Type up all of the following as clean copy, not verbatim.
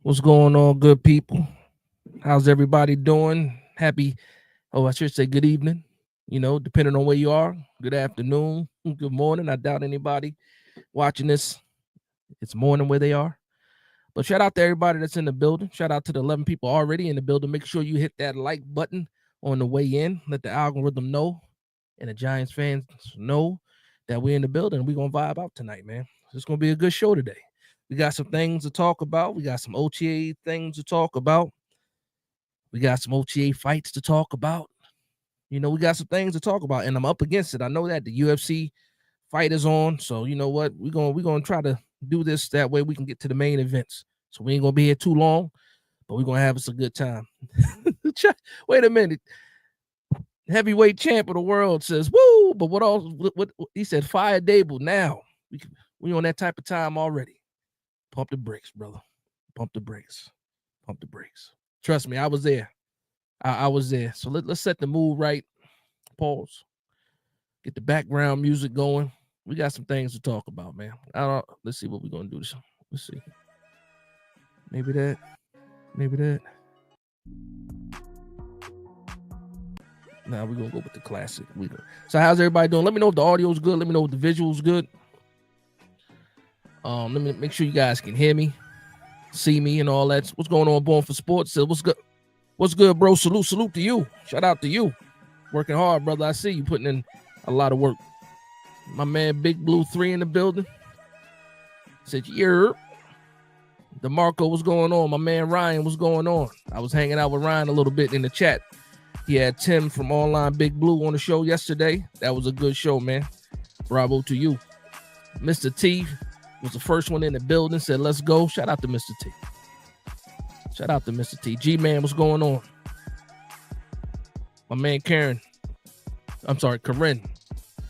What's going on, good people? How's everybody doing? I should say good evening, depending on where you are. Good afternoon, good morning. I doubt anybody watching this, it's morning where they are. But shout out to everybody that's in the building. Shout out to the 11 people already in the building. Make sure you hit that like button on the way in. Let the algorithm know and the Giants fans know that we're in the building. We're going to vibe out tonight, man. It's going to be a good show today. We got some things to talk about. We got some OTA things to talk about. We got some OTA fights to talk about. We got some things to talk about, and I'm up against it. I know that the UFC fight is on, so you know what? We're gonna try to do this that way we can get to the main events. So we ain't gonna be here too long, but we're gonna have us a good time. Wait a minute. Heavyweight champ of the world says, "Woo!" But what else? What he said? Fire Dable. Now we on that type of time already. Pump the brakes, brother. Pump the brakes. Pump the brakes. Trust me, I was there. I was there. So let's set the mood right. Pause. Get the background music going. We got some things to talk about, man. Let's see what we're gonna do. Let's see. Maybe that. Nah, we're gonna go with the classic. So how's everybody doing? Let me know if the audio's good. Let me know if the visual's good. Let me make sure you guys can hear me, see me, and all that. What's going on, Born for Sports? What's good? What's good, bro? Salute to you. Shout out to you. Working hard, brother. I see you putting in a lot of work. My man Big Blue 3 in the building. Said, yeah. DeMarco, what's going on? My man Ryan, what's going on? I was hanging out with Ryan a little bit in the chat. He had Tim from Online Big Blue on the show yesterday. That was a good show, man. Bravo to you. Mr. T was the first one in the building. Said, let's go. Shout out to Mr. T. Shout out to Mr. T. G-Man, what's going on? My man Corinne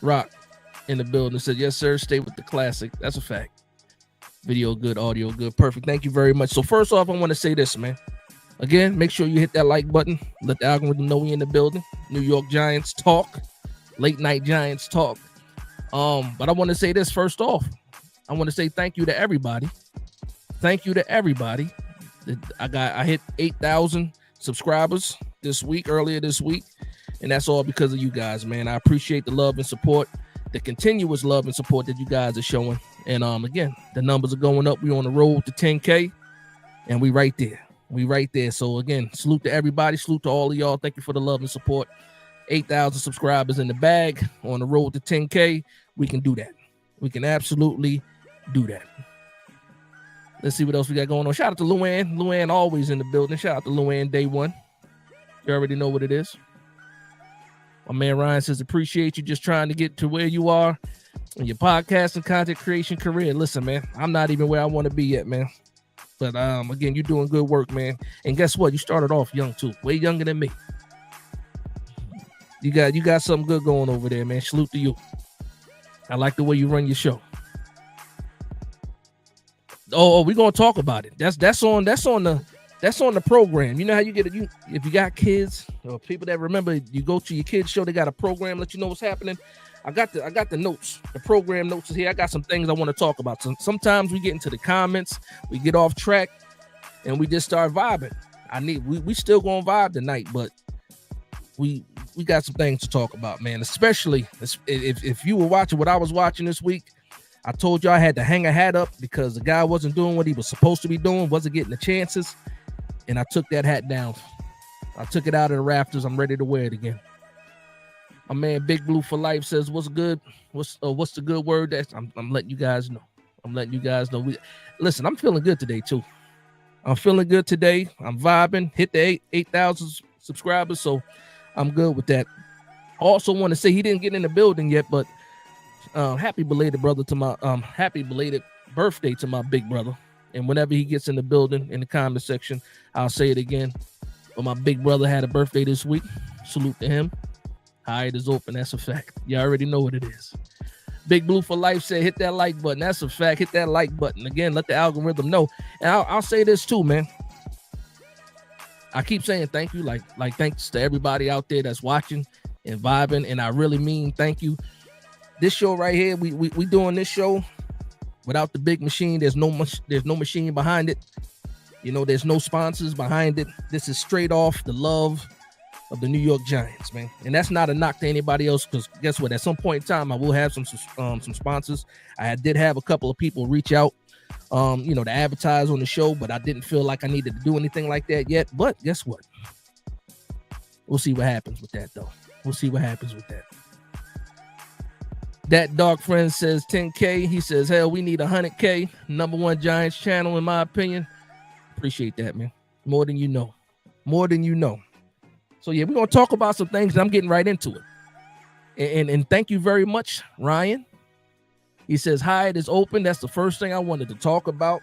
Rock in the building said, yes, sir, stay with the classic. That's a fact. Video good, audio good, perfect. Thank you very much. So first off, I want to say this, man. Again, make sure you hit that like button. Let the algorithm know we in the building. New York Giants talk. Late night Giants talk. But I want to say this first off. I want to say thank you to everybody. Thank you to everybody. I hit 8,000 subscribers earlier this week, and that's all because of you guys, man. I appreciate the love and support, the continuous love and support that you guys are showing. And again, the numbers are going up. We're on the road to 10K, and we right there. So again, salute to everybody. Salute to all of y'all. Thank you for the love and support. 8,000 subscribers in the bag, on the road to 10K. We can do that. We can absolutely do that. Let's see what else we got going on. Shout out to Luann. Luann always in the building. Shout out to Luann day one. You already know what it is. My man Ryan says, appreciate you just trying to get to where you are in your podcast and content creation career. Listen, man, I'm not even where I want to be yet, man. But again, you're doing good work, man. And guess what? You started off young too. Way younger than me. You got something good going over there, man. Salute to you. I like the way you run your show. Oh, we're gonna talk about it. That's on the program. You know how you get it. If you got kids or people that remember, you go to your kids' show. They got a program, let you know what's happening. I got the notes. The program notes is here. I got some things I want to talk about. So sometimes we get into the comments, we get off track, and we just start vibing. We still gonna vibe tonight, but we got some things to talk about, man. Especially if you were watching what I was watching this week. I told you I had to hang a hat up because the guy wasn't doing what he was supposed to be doing, wasn't getting the chances, and I took that hat down. I took it out of the rafters. I'm ready to wear it again. My man Big Blue for Life says, what's good? What's the good word? I'm letting you guys know. Listen, I'm feeling good today, too. I'm feeling good today. I'm vibing. Hit the 8,000 subscribers, so I'm good with that. Also want to say he didn't get in the building yet, but happy belated birthday to my big brother. And whenever he gets in the building, in the comment section, I'll say it again. But my big brother had a birthday this week. Salute to him. Hide is open. That's a fact. You already know what it is. Big Blue for Life said, hit that like button. That's a fact. Hit that like button. Again, let the algorithm know. And I'll say this too, man. I keep saying thank you. Like thanks to everybody out there that's watching and vibing. And I really mean thank you. This show right here, we doing this show without the big machine. There's no machine behind it. You know, there's no sponsors behind it. This is straight off the love of the New York Giants, man. And that's not a knock to anybody else, because guess what? At some point in time, I will have some sponsors. I did have a couple of people reach out, to advertise on the show, but I didn't feel like I needed to do anything like that yet. But guess what? We'll see what happens with that, though. We'll see what happens with that. That dog friend says 10K. He says, hell, we need 100K. Number one Giants channel, in my opinion. Appreciate that, man. More than you know. More than you know. So, yeah, we're going to talk about some things, and I'm getting right into it. And thank you very much, Ryan. He says, Hyatt is open. That's the first thing I wanted to talk about.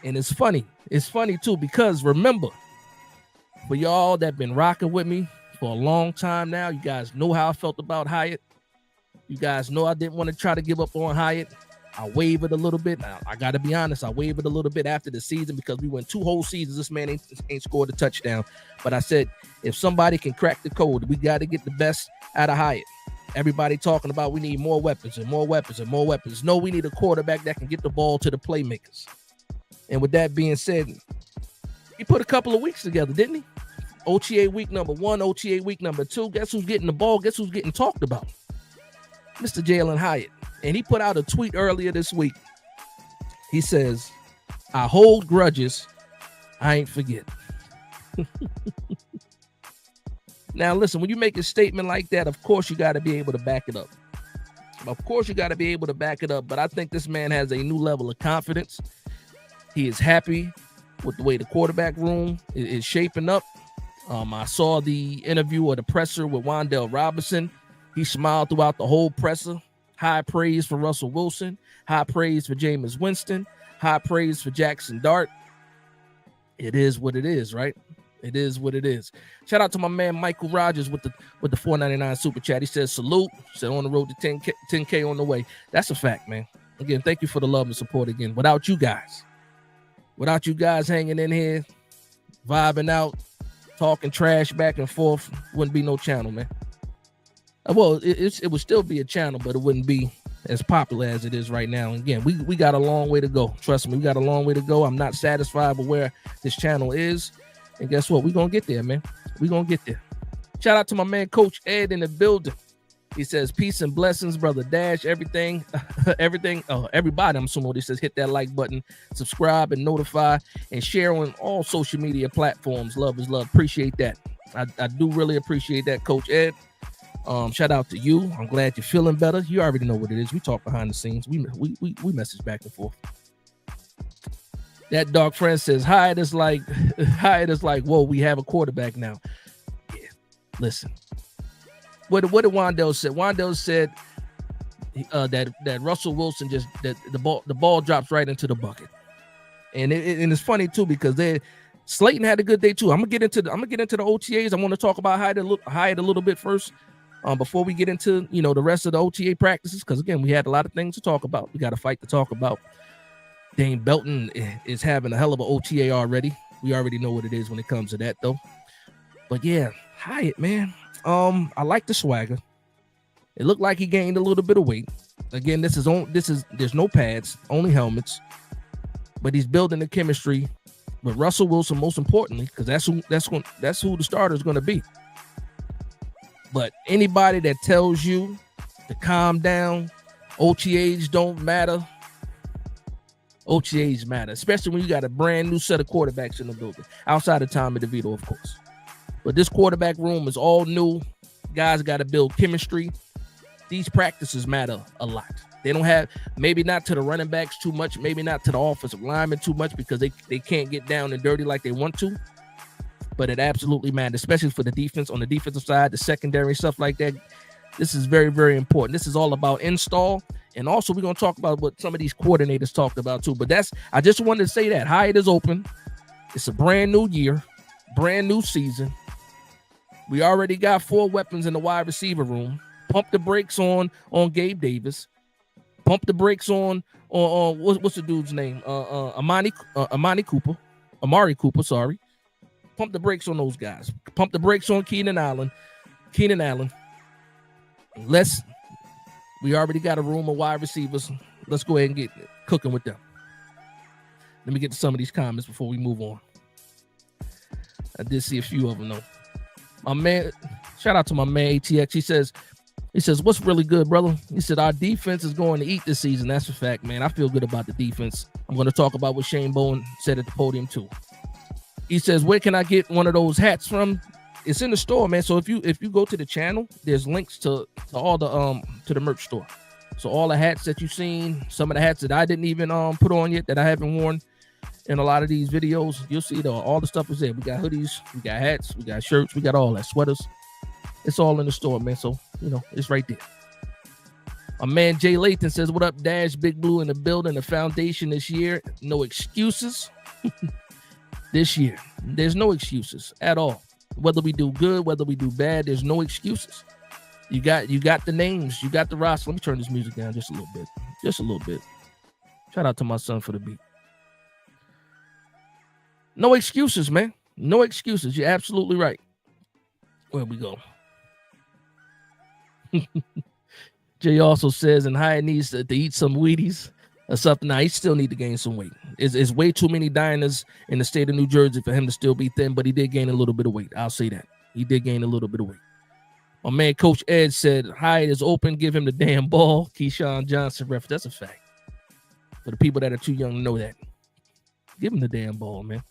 And it's funny. It's funny, too, because remember, for y'all that been rocking with me for a long time now, you guys know how I felt about Hyatt. You guys know I didn't want to try to give up on Hyatt. I wavered a little bit. Now, I got to be honest. I wavered a little bit after the season because we went 2 whole seasons. This man ain't scored a touchdown. But I said, if somebody can crack the code, we got to get the best out of Hyatt. Everybody talking about we need more weapons and more weapons and more weapons. No, we need a quarterback that can get the ball to the playmakers. And with that being said, he put a couple of weeks together, didn't he? OTA week number 1, OTA week number 2. Guess who's getting the ball? Guess who's getting talked about? Mr. Jalen Hyatt. And he put out a tweet earlier this week. He says, I hold grudges. I ain't forget. Now, listen, when you make a statement like that, of course, you got to be able to back it up. Of course, you got to be able to back it up. But I think this man has a new level of confidence. He is happy with the way the quarterback room is shaping up. I saw the interview or the presser with Wan'Dale Robinson. He smiled throughout the whole presser. High praise for Russell Wilson. High praise for Jameis Winston. High praise for Jackson Dart. It is what it is, right? It is what it is. Shout out to my man Michael Rogers with the $4.99 super chat. He says salute. Said on the road to 10K on the way. That's a fact, man. Again, thank you for the love and support again. Without you guys hanging in here, vibing out, talking trash back and forth, wouldn't be no channel, man. Well, it would still be a channel, but it wouldn't be as popular as it is right now. And again, we got a long way to go. Trust me, we got a long way to go. I'm not satisfied with where this channel is. And guess what? We're going to get there, man. We're going to get there. Shout out to my man, Coach Ed, in the building. He says, peace and blessings, brother Dash. Everybody, I'm assuming he says, hit that like button, subscribe and notify, and share on all social media platforms. Love is love. Appreciate that. I do really appreciate that, Coach Ed. Shout out to you. I'm glad you're feeling better. You already know what it is. We talk behind the scenes. We message back and forth. That dog friend says, Hyatt is like, whoa, we have a quarterback now. Yeah, listen. What did Wan'Dale say? Wan'Dale said that Russell Wilson that the ball drops right into the bucket. And it's funny too, because Slayton had a good day too. I'm gonna get into the OTAs. I want to talk about Hyatt a little bit first. Before we get into the rest of the OTA practices, because again, we had a lot of things to talk about. We got a fight to talk about. Dane Belton is having a hell of an OTA already. We already know what it is when it comes to that, though. But yeah, Hyatt, man. I like the swagger. It looked like he gained a little bit of weight. Again, there's no pads, only helmets. But he's building the chemistry with Russell Wilson, most importantly, because that's who the starter is going to be. But anybody that tells you to calm down, OTAs don't matter. OTAs matter, especially when you got a brand new set of quarterbacks in the building, outside of Tommy DeVito, of course. But this quarterback room is all new. Guys got to build chemistry. These practices matter a lot. They don't have, maybe not to the running backs too much, maybe not to the offensive linemen too much, because they can't get down and dirty like they want to. But it absolutely matters, especially for the defense, on the defensive side, the secondary, stuff like that. This is very, very important. This is all about install. And also, we're going to talk about what some of these coordinators talked about too. But I just wanted to say that Hyatt is open. It's a brand new year, brand new season. We already got 4 weapons in the wide receiver room. Pump the brakes on Gabe Davis. Pump the brakes on what's the dude's name? Amari Cooper, sorry. Pump the brakes on those guys. Pump the brakes on Keenan Allen. We already got a room of wide receivers. Let's go ahead and get cooking with them. Let me get to some of these comments before we move on. I did see a few of them though. My man, shout out to my man ATX. He says, what's really good, brother? He said, our defense is going to eat this season. That's a fact, man. I feel good about the defense. I'm going to talk about what Shane Bowen said at the podium too. He says, where can I get one of those hats from? It's in the store, man. So if you go to the channel, there's links to all the to the merch store. So all the hats that you've seen, some of the hats that I didn't even put on yet, that I haven't worn in a lot of these videos, you'll see all the stuff is there. We got hoodies, we got hats, we got shirts, we got all that, sweaters. It's all in the store, man. So, it's right there. My man Jay Lathan says, what up, Dash? Big Blue in the building. The foundation this year. No excuses. This year. There's no excuses at all. Whether we do good, whether we do bad, there's no excuses. You got the names. You got the roster. Let me turn this music down just a little bit. Just a little bit. Shout out to my son for the beat. No excuses, man. No excuses. You're absolutely right. Where we go? Jay also says, and Hyatt needs to eat some Wheaties or something. Now, he still need to gain some weight. It's way too many diners in the state of New Jersey for him to still be thin, but he did gain a little bit of weight. I'll say that. He did gain a little bit of weight. My man, Coach Ed said, Hyatt is open. Give him the damn ball. Keyshawn Johnson ref. That's a fact. For the people that are too young to know that. Give him the damn ball, man.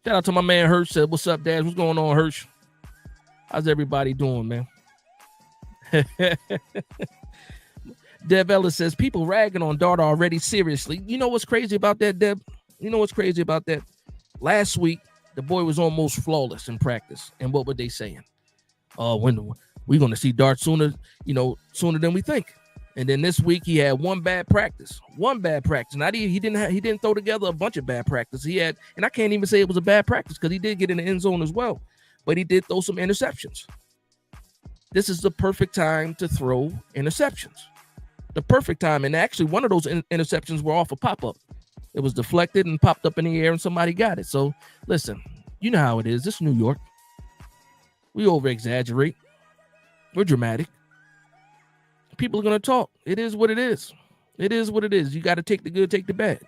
Shout out to my man, Hirsch. Said, what's up, Dad? What's going on, Hirsch? How's everybody doing, man? Deb Ellis says, people ragging on Dart already. Seriously. You know what's crazy about that, Deb? You know what's crazy about that? Last week, the boy was almost flawless in practice. And what were they saying? When we're going to see Dart sooner than we think. And then this week he had one bad practice. Not he didn't throw together a bunch of bad practice. He had, and I can't even say it was a bad practice because he did get in the end zone as well. But he did throw some interceptions. This is the perfect time to throw interceptions. The perfect time. And actually, one of those interceptions were off a pop-up. It was deflected and popped up in the air, and somebody got it. So, listen, you know how it is. This is New York. We over-exaggerate. We're dramatic. People are going to talk. It is what it is. It is what it is. You got to take the good, take the bad.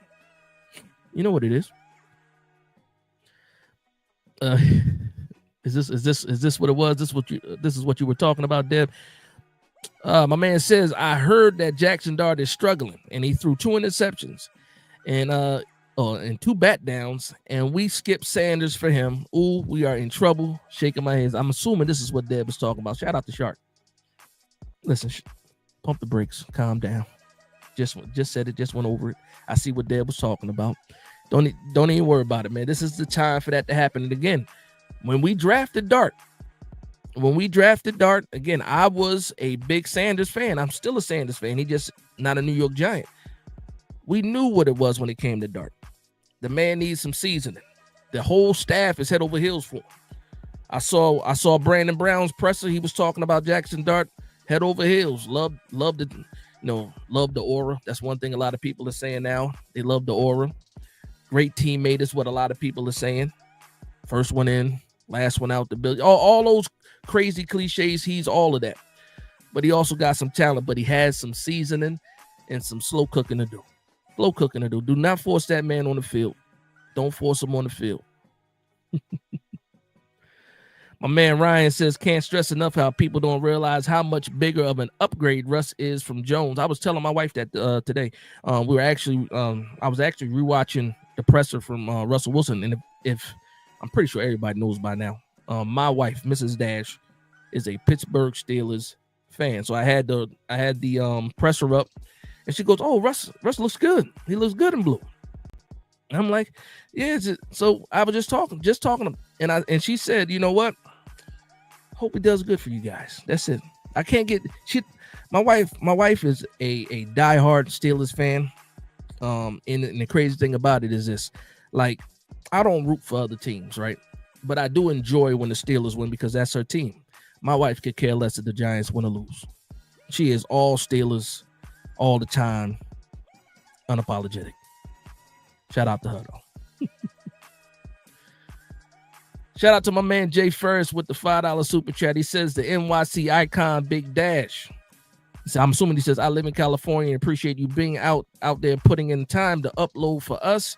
You know what it is. Is this what it was? This is what you were talking about, Deb? My man says, I heard that Jackson Dart is struggling, and he threw 2 interceptions and 2 bat downs, and we skipped Sanders for him. Ooh, we are in trouble. Shaking my hands. I'm assuming this is what Deb was talking about. Shout out to Shark. Listen, pump the brakes. Calm down. Just said it. Just went over it. I see what Deb was talking about. Don't even worry about it, man. This is the time for that to happen. And again, when we drafted Dart, again, I was a big Sanders fan. I'm still a Sanders fan. He just not a New York Giant. We knew what it was when it came to Dart. The man needs some seasoning. The whole staff is head over heels for him. I saw Brandon Brown's presser. He was talking about Jackson Dart, head over heels. Love the aura. That's one thing a lot of people are saying now. They love the aura. Great teammate is what a lot of people are saying. First one in, last one out the building. All those crazy cliches. He's all of that. But he also got some talent, but he has some seasoning and some slow cooking to do. Do not force that man on the field. Don't force him on the field. My man Ryan says, can't stress enough how people don't realize how much bigger of an upgrade Russ is from Jones. I was telling my wife that today. I was actually rewatching the presser from Russell Wilson. And if I'm pretty sure everybody knows by now, my wife, Mrs. Dash, is a Pittsburgh Steelers fan. So I had the presser up, and she goes, "Oh, Russ looks good. He looks good in blue." And I'm like, "Yeah." So I was just talking to him, and she said, "You know what? Hope he does good for you guys." That's it. I can't get my wife is a diehard Steelers fan. And the crazy thing about it is this, like, I don't root for other teams, right? But I do enjoy when the Steelers win because that's her team. My wife could care less if the Giants win or lose. She is all Steelers all the time, unapologetic. Shout out to her, though. Shout out to my man Jay Ferris with the $5 super chat. He says the NYC icon Big Dash. So I'm assuming he says, I live in California and appreciate you being out there putting in time to upload for us.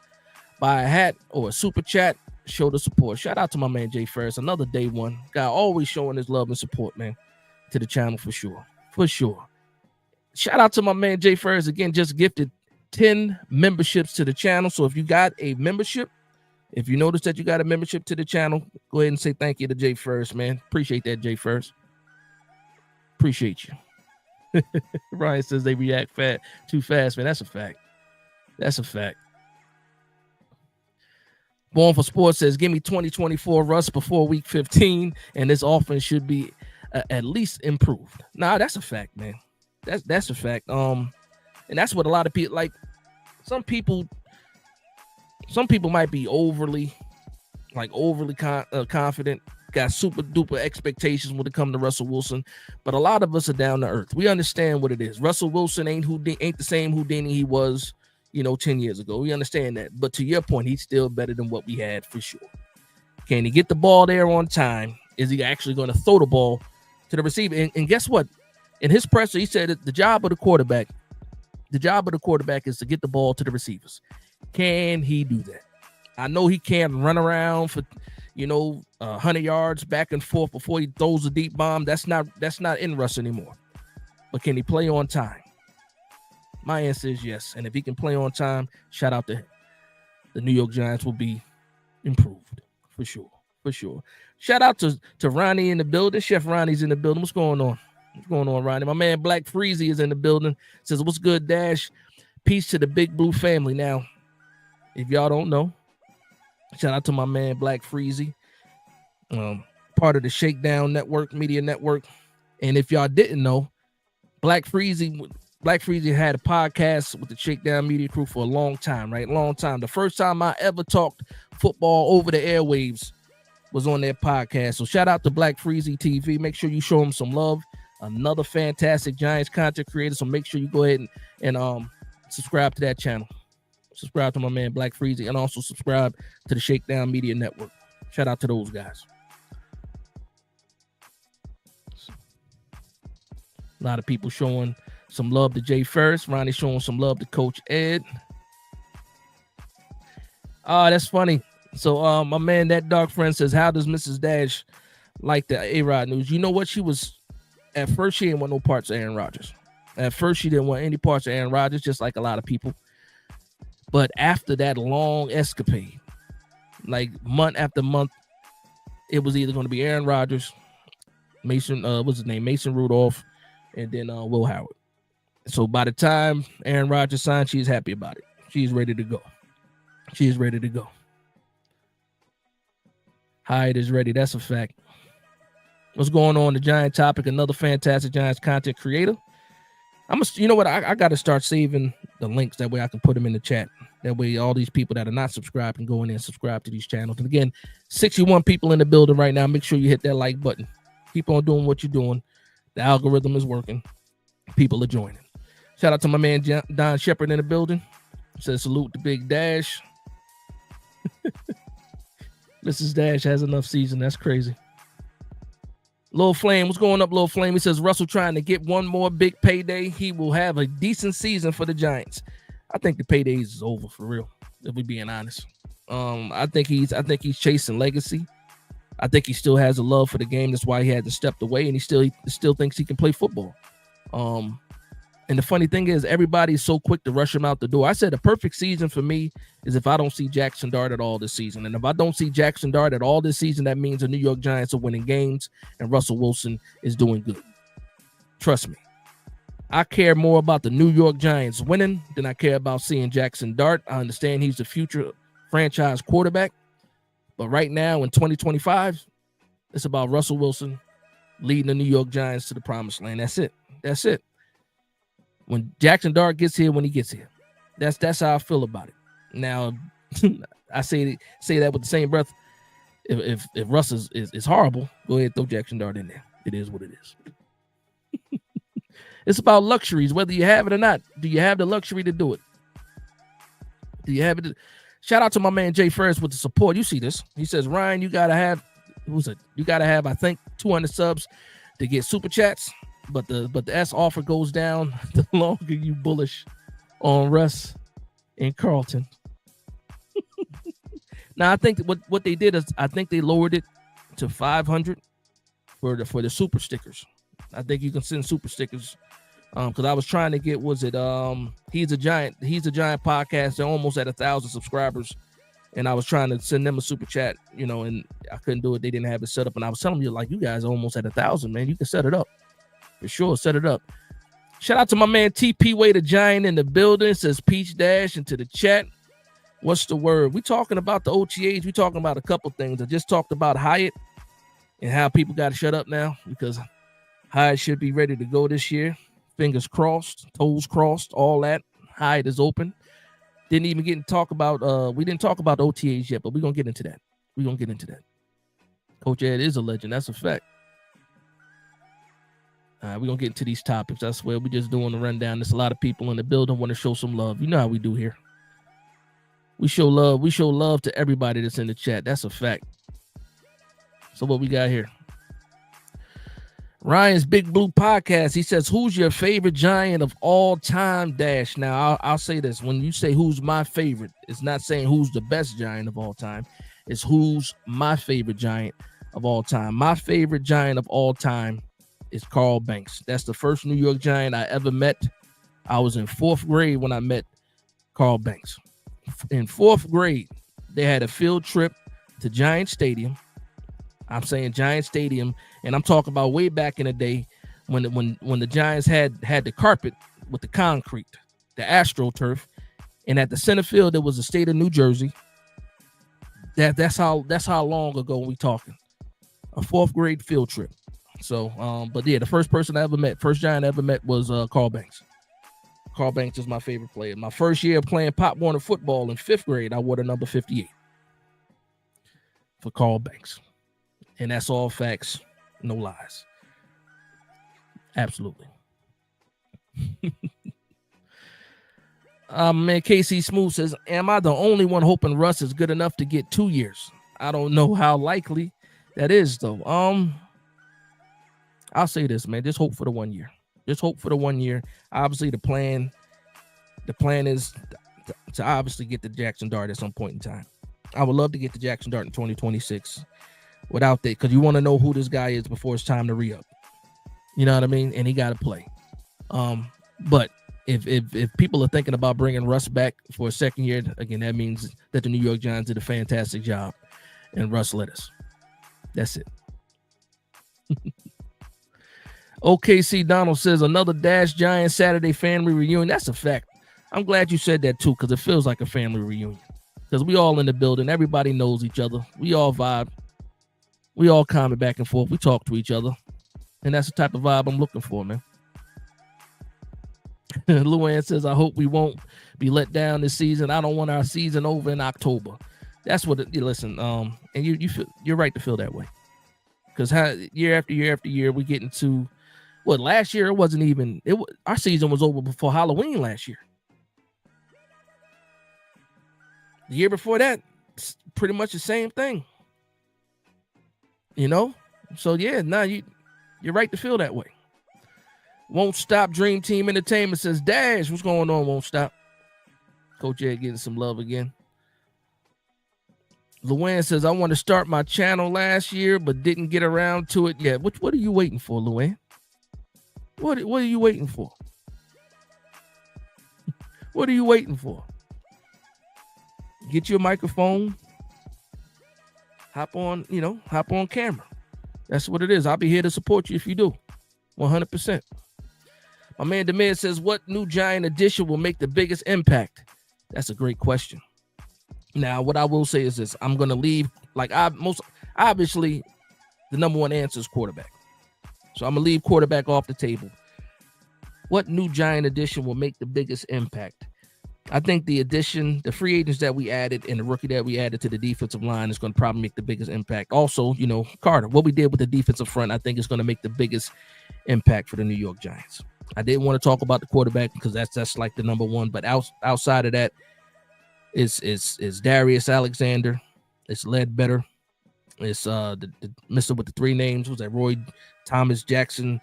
Buy a hat or a super chat. show the support. Shout out to my man Jay Ferris, another day one guy, always showing his love and support, man, to the channel for sure. Shout out to my man Jay Ferris again, just gifted 10 memberships to the channel. So if you got a membership, if you notice that you got a membership to the channel, go ahead and say thank you to Jay Ferris, man. Appreciate that, Jay Ferris. Appreciate you. Ryan says they react too fast, man. That's a fact. Born for Sports says, give me 2024 Russ before week 15, and this offense should be at least improved. Nah, that's a fact, man. That's a fact. And that's what a lot of people like. Some people might be overly confident, got super duper expectations when it comes to Russell Wilson, but a lot of us are down to earth. We understand what it is. Russell Wilson ain't the same Houdini he was, 10 years ago. We understand that. But to your point, he's still better than what we had for sure. Can he get the ball there on time? Is he actually going to throw the ball to the receiver? And guess what? In his presser, he said that the job of the quarterback is to get the ball to the receivers. Can he do that? I know he can't run around for 100 yards back and forth before he throws a deep bomb. That's not in Russ anymore. But can he play on time? My answer is yes. And if he can play on time, shout out to him. The New York Giants will be improved for sure. Shout out to Ronnie in the building. Chef Ronnie's in the building. What's going on? Ronnie? My man Black Freezy is in the building. Says, what's good, Dash? Peace to the Big Blue family. Now, if y'all don't know, shout out to my man Black Freezy, part of the Shakedown Network, Media Network. And if y'all didn't know, Black Freezy had a podcast with the Shakedown Media crew for a long time, right? Long time. The first time I ever talked football over the airwaves was on their podcast. So shout out to Black Freezy TV. Make sure you show him some love. Another fantastic Giants content creator. So make sure you go ahead and subscribe to that channel. Subscribe to my man Black Freezy, and also subscribe to the Shakedown Media Network. Shout out to those guys. A lot of people showing some love to Jay Ferris. Ronnie showing some love to Coach Ed. That's funny. So my man, that dark friend, says, how does Mrs. Dash like the A-Rod news? You know what? At first, she didn't want no parts of Aaron Rodgers. At first, she didn't want any parts of Aaron Rodgers, just like a lot of people. But after that long escapade, like month after month, it was either going to be Aaron Rodgers, Mason Rudolph, and then Will Howard. So by the time Aaron Rodgers signed, she's happy about it. She's ready to go. Hyatt is ready. That's a fact. What's going on? The Giant Topic, another fantastic Giants content creator. You know what? I got to start saving the links. That way I can put them in the chat. That way all these people that are not subscribed can go in and subscribe to these channels. And again, 61 people in the building right now. Make sure you hit that like button. Keep on doing what you're doing. The algorithm is working. People are joining. Shout out to my man Don Shepard in the building. Says salute to Big Dash. Mrs. Dash has enough season. That's crazy. Lil Flame, what's going up, Lil Flame? He says, Russell trying to get one more big payday. He will have a decent season for the Giants. I think the paydays is over for real, if we're being honest. I think he's chasing legacy. I think he still has a love for the game. That's why he hasn't stepped away, and he still thinks he can play football. And the funny thing is, everybody's so quick to rush him out the door. I said the perfect season for me is if I don't see Jackson Dart at all this season. And if I don't see Jackson Dart at all this season, that means the New York Giants are winning games and Russell Wilson is doing good. Trust me. I care more about the New York Giants winning than I care about seeing Jackson Dart. I understand he's the future franchise quarterback. But right now in 2025, it's about Russell Wilson leading the New York Giants to the promised land. That's it. When Jackson Dart gets here, when he gets here. That's how I feel about it. Now, I say that with the same breath. If Russ is horrible, go ahead and throw Jackson Dart in there. It is what it is. It's about luxuries, whether you have it or not. Do you have the luxury to do it? Do you have it? Shout out to my man Jay Ferris with the support. You see this. He says, Ryan, you gotta have, I think, 200 subs to get super chats. But the S offer goes down the longer you bullish on Russ and Carlton. Now I think what they did is I think they lowered it to 500 for the super stickers. I think you can send super stickers. Because I was trying to get, he's a giant podcast. They're almost at 1,000 subscribers, and I was trying to send them a super chat, and I couldn't do it. They didn't have it set up, and I was telling you, like, you guys are almost at 1,000, man. You can set it up for sure. Set it up. Shout out to my man TP Way the Giant in the building. Says Peach Dash into the chat. What's the word? We talking about the OTAs. We talking about a couple things. I just talked about Hyatt and how people got to shut up now because Hyatt should be ready to go this year. Fingers crossed, toes crossed, all that. Hyatt is open. Didn't even get to talk about, we didn't talk about OTAs yet, but we're going to get into that. Coach Ed is a legend. That's a fact. All right, we're going to get into these topics. I swear, we're just doing a rundown. There's a lot of people in the building want to show some love. You know how we do here. We show love. We show love to everybody that's in the chat. That's a fact. So what we got here? Ryan's Big Blue Podcast. He says, who's your favorite Giant of all time? Dash. Now, I'll say this. When you say who's my favorite, it's not saying who's the best Giant of all time. It's who's my favorite Giant of all time. My favorite Giant of all time is Carl Banks. That's the first New York Giant I ever met. I was in 4th grade when I met Carl Banks. In 4th grade, they had a field trip to Giant Stadium. I'm saying Giant Stadium, and I'm talking about way back in the day when the Giants had the carpet with the concrete, the AstroTurf, and at the center field there was the state of New Jersey. That's how long ago we talking. A 4th grade field trip. So, but yeah, the first Giant I ever met was Carl Banks. Carl Banks is my favorite player. My first year playing Pop Warner football in 5th grade, I wore the number 58 for Carl Banks. And that's all facts, no lies. Absolutely. Man, KC Smooth says, am I the only one hoping Russ is good enough to get 2 years? I don't know how likely that is, though. I'll say this, man. Just hope for the 1 year. Just hope for the 1 year. Obviously, the plan is to obviously get the Jackson Dart at some point in time. I would love to get the Jackson Dart in 2026. Without that, because you want to know who this guy is before it's time to re-up. You know what I mean? And he got to play. But if people are thinking about bringing Russ back for a second year, again, that means that the New York Giants did a fantastic job, and Russ let us. That's it. OKC Donald says another Dash Giant Saturday family reunion. That's a fact. I'm glad you said that too, because it feels like a family reunion. Because we all in the building, everybody knows each other. We all vibe. We all comment back and forth. We talk to each other. And that's the type of vibe I'm looking for, man. Luann says, I hope we won't be let down this season. I don't want our season over in October. That's what listen, and you're right to feel that way. Because year after year after year, we get into last year our season was over before Halloween last year. The year before that, it's pretty much the same thing. So yeah, you're right to feel that way. Won't Stop Dream Team Entertainment says, Dash, what's going on? Won't Stop. Coach Ed getting some love again. Luann says, I want to start my channel last year, but didn't get around to it yet. What are you waiting for, Luann? What are you waiting for? What are you waiting for? Get your microphone. Hop on camera. That's what it is. I'll be here to support you if you do. 100%. My man Demir says, what new Giant addition will make the biggest impact? That's a great question. Now, what I will say is this. I'm going to leave, most obviously, the number one answer is quarterback. So I'm going to leave quarterback off the table. What new Giant addition will make the biggest impact? I think the free agents that we added and the rookie that we added to the defensive line is going to probably make the biggest impact. Also, Carter, what we did with the defensive front, I think is going to make the biggest impact for the New York Giants. I didn't want to talk about the quarterback because that's like the number one, but outside of that is Darius Alexander, it's Ledbetter, it's the Mr. with the 3 names, was that Roy Thomas Jackson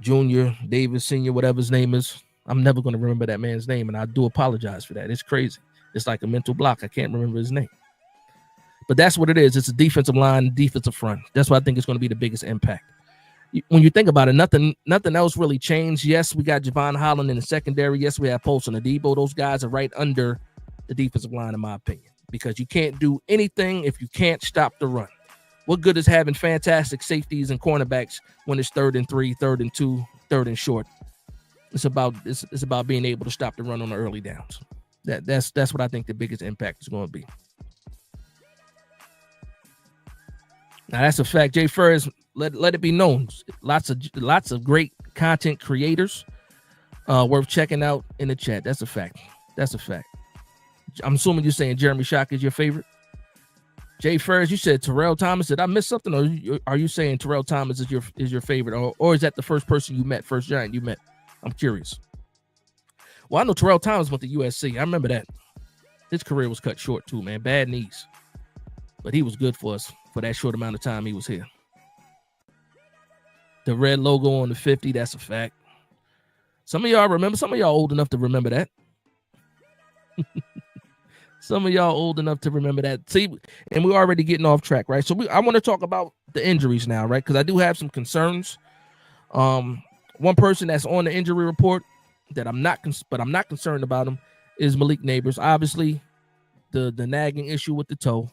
Jr., Davis Sr., whatever his name is. I'm never going to remember that man's name, and I do apologize for that. It's crazy. It's like a mental block. I can't remember his name. But that's what it is. It's a defensive line, defensive front. That's what I think is going to be the biggest impact. When you think about it, nothing else really changed. Yes, we got Javon Holland in the secondary. Yes, we have Post and Adebo. Those guys are right under the defensive line, in my opinion, because you can't do anything if you can't stop the run. What good is having fantastic safeties and cornerbacks when it's 3rd and 3, 3rd and 2, 3rd and short? It's about being able to stop the run on the early downs. That's what I think the biggest impact is going to be. Now that's a fact. Jay Ferris, let it be known. Lots of great content creators worth checking out in the chat. That's a fact. That's a fact. I'm assuming you're saying Jeremy Shock is your favorite. Jay Ferris, you said Terrell Thomas. Did I miss something, or are you saying Terrell Thomas is your favorite, or is that the first person you met, first giant you met? I'm curious. Well, I know Terrell Thomas went to USC. I remember that. His career was cut short too, man. Bad knees, but he was good for us for that short amount of time he was here. The red logo on the 50, that's a fact. Some of y'all remember. Some of y'all old enough to remember that. Some of y'all old enough to remember that. See, and we're already getting off track, right? So I want to talk about the injuries now, right? Because I do have some concerns. One person that's on the injury report that I'm not concerned about him is Malik Neighbors. Obviously, the nagging issue with the toe.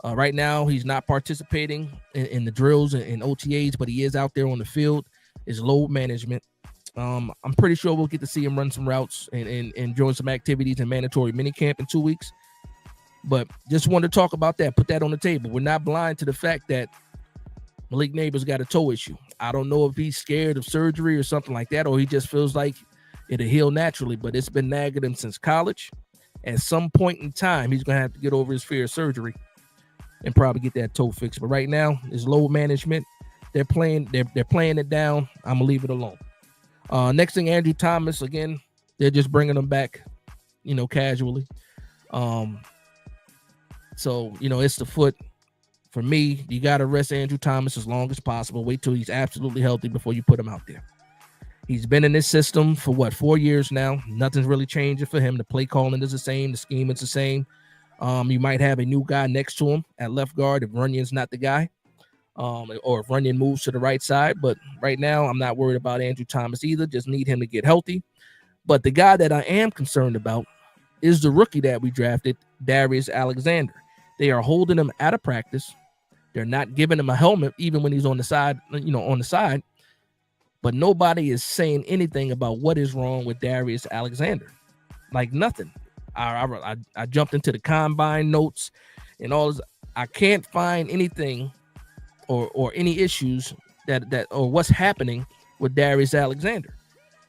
Right now, he's not participating in the drills and OTAs, but he is out there on the field. It's load management. I'm pretty sure we'll get to see him run some routes and join some activities in mandatory minicamp in 2 weeks. But just wanted to talk about that, put that on the table. We're not blind to the fact that Malik Neighbors got a toe issue. I don't know if he's scared of surgery or something like that, or he just feels like it'll heal naturally, but it's been nagging him since college. At some point in time, he's going to have to get over his fear of surgery and probably get that toe fixed. But right now, it's load management. They're playing it down. I'm going to leave it alone. Next thing, Andrew Thomas, again, they're just bringing him back, casually. So, it's the foot. For me, you got to rest Andrew Thomas as long as possible. Wait till he's absolutely healthy before you put him out there. He's been in this system for 4 years now. Nothing's really changing for him. The play calling is the same. The scheme is the same. You might have a new guy next to him at left guard if Runyon's not the guy, or if Runyon moves to the right side. But right now, I'm not worried about Andrew Thomas either. Just need him to get healthy. But the guy that I am concerned about is the rookie that we drafted, Darius Alexander. They are holding him out of practice. They're not giving him a helmet, even when he's on the side, But nobody is saying anything about what is wrong with Darius Alexander. Like nothing. I jumped into the combine notes and all this. I can't find anything or any issues that or what's happening with Darius Alexander.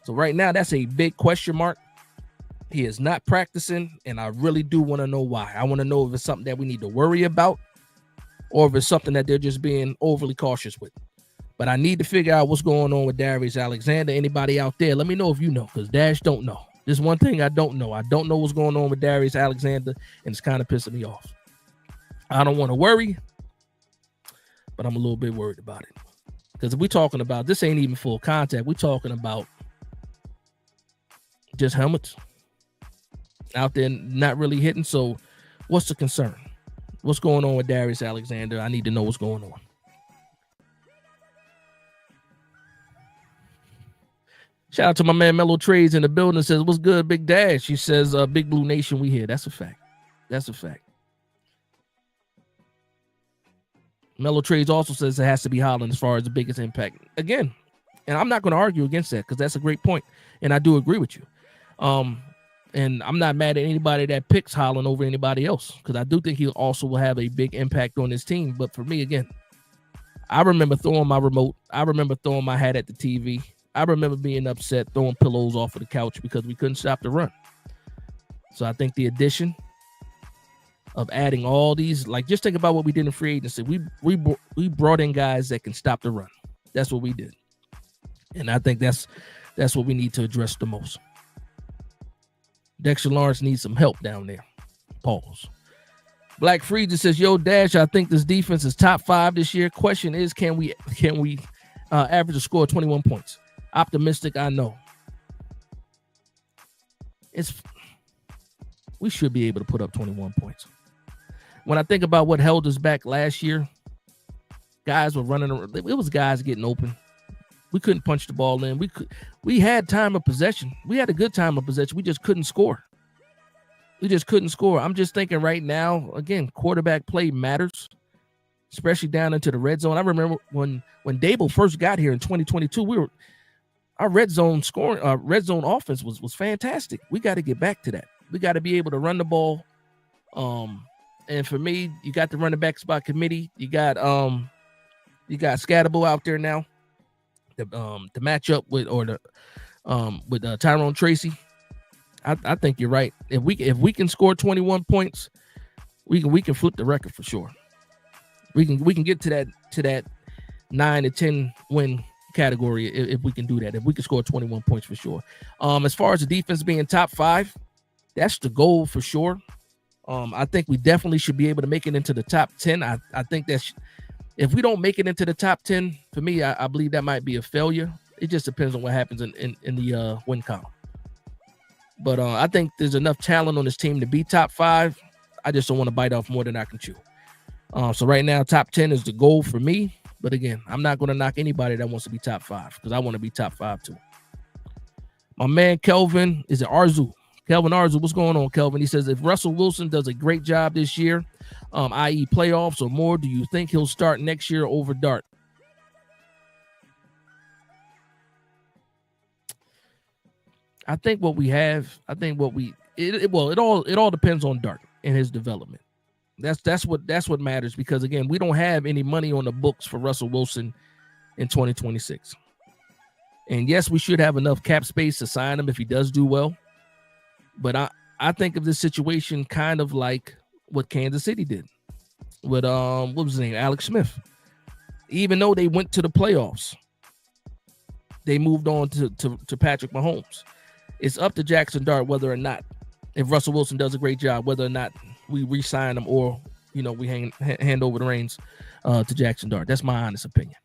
So right now, that's a big question mark. He is not practicing, and I really do want to know why. I want to know if it's something that we need to worry about or if it's something that they're just being overly cautious with. But I need to figure out what's going on with Darius Alexander. Anybody out there, let me know if you know, because Dash don't know. There's one thing I don't know. I don't know what's going on with Darius Alexander, and it's kind of pissing me off. I don't want to worry, but I'm a little bit worried about it. Because if we're talking about, this ain't even full contact. We're talking about just helmets out there not really hitting. So what's the concern? What's going on with Darius Alexander? I need to know what's going on. Shout out to my man Mellow Trades in the building. Says, what's good, Big Dash? He says, Big Blue Nation, we here. That's a fact. That's a fact. Mellow Trades also says it has to be Holland as far as the biggest impact. Again, and I'm not going to argue against that because that's a great point, and I do agree with you. And I'm not mad at anybody that picks Holland over anybody else because I do think he also will have a big impact on his team. But for me, again, I remember throwing my remote. I remember throwing my hat at the TV. I remember being upset, throwing pillows off of the couch because we couldn't stop the run. So I think the addition of adding all these, like, just think about what we did in free agency. We brought in guys that can stop the run. That's what we did. And I think that's what we need to address the most. Dexter Lawrence needs some help down there. Pause. Black Frieza says, yo, Dash, I think this defense is top 5 this year. Question is, can we average a score of 21 points? Optimistic, I know. We should be able to put up 21 points. when I think about what held us back last year, guys were running around. It was guys getting open. We couldn't punch the ball in. We had time of possession. We had a good time of possession. We just couldn't score. I'm just thinking right now, again, quarterback play matters, especially down into the red zone. I remember when Dable first got here in 2022, our red zone offense was fantastic. We got to get back to that. We got to be able to run the ball. And for me, you got the running back spot committee. You got Scatterbo out there now. The matchup with Tyrone Tracy. I think you're right. If we can score 21 points, we can flip the record for sure. We can get to that 9 to 10 win category if we can do that. If we can score 21 points for sure. As far as the defense being top 5, that's the goal for sure. I think we definitely should be able to make it into the top 10. I think that's if we don't make it into the top 10, for me, I believe that might be a failure. It just depends on what happens in the win column. But I think there's enough talent on this team to be top 5. I just don't want to bite off more than I can chew. So right now, top 10 is the goal for me. But again, I'm not going to knock anybody that wants to be top 5 because I want to be top 5 too. My man Kelvin is it Arzu. Kelvin Arzu, what's going on, Kelvin? He says, if Russell Wilson does a great job this year, i.e. playoffs or more, do you think he'll start next year over Dart? I think what we have, it all depends on Dart and his development. That's what matters because again, we don't have any money on the books for Russell Wilson in 2026. And yes, we should have enough cap space to sign him if he does do well. But I think of this situation kind of like what Kansas City did with what was his name, Alex Smith. Even though they went to the playoffs, they moved on to Patrick Mahomes. It's up to Jackson Dart whether or not, if Russell Wilson does a great job, whether or not we re-sign him or we hand over the reins to Jackson Dart. That's my honest opinion.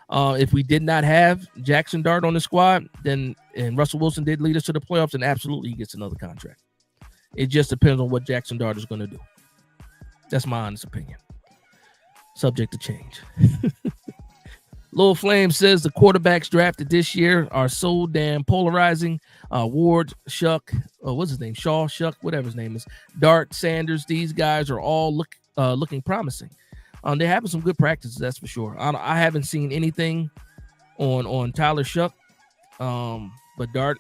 If we did not have Jackson Dart on the squad, and Russell Wilson did lead us to the playoffs, then absolutely he gets another contract. It just depends on what Jackson Dart is going to do. That's my honest opinion. Subject to change. Lil Flame says the quarterbacks drafted this year are so damn polarizing. Ward, Shuck, what's his name? Shaw, Shuck, whatever his name is. Dart, Sanders, these guys are all looking promising. They're having some good practices, that's for sure. I haven't seen anything on Tyler Shuck, but Dart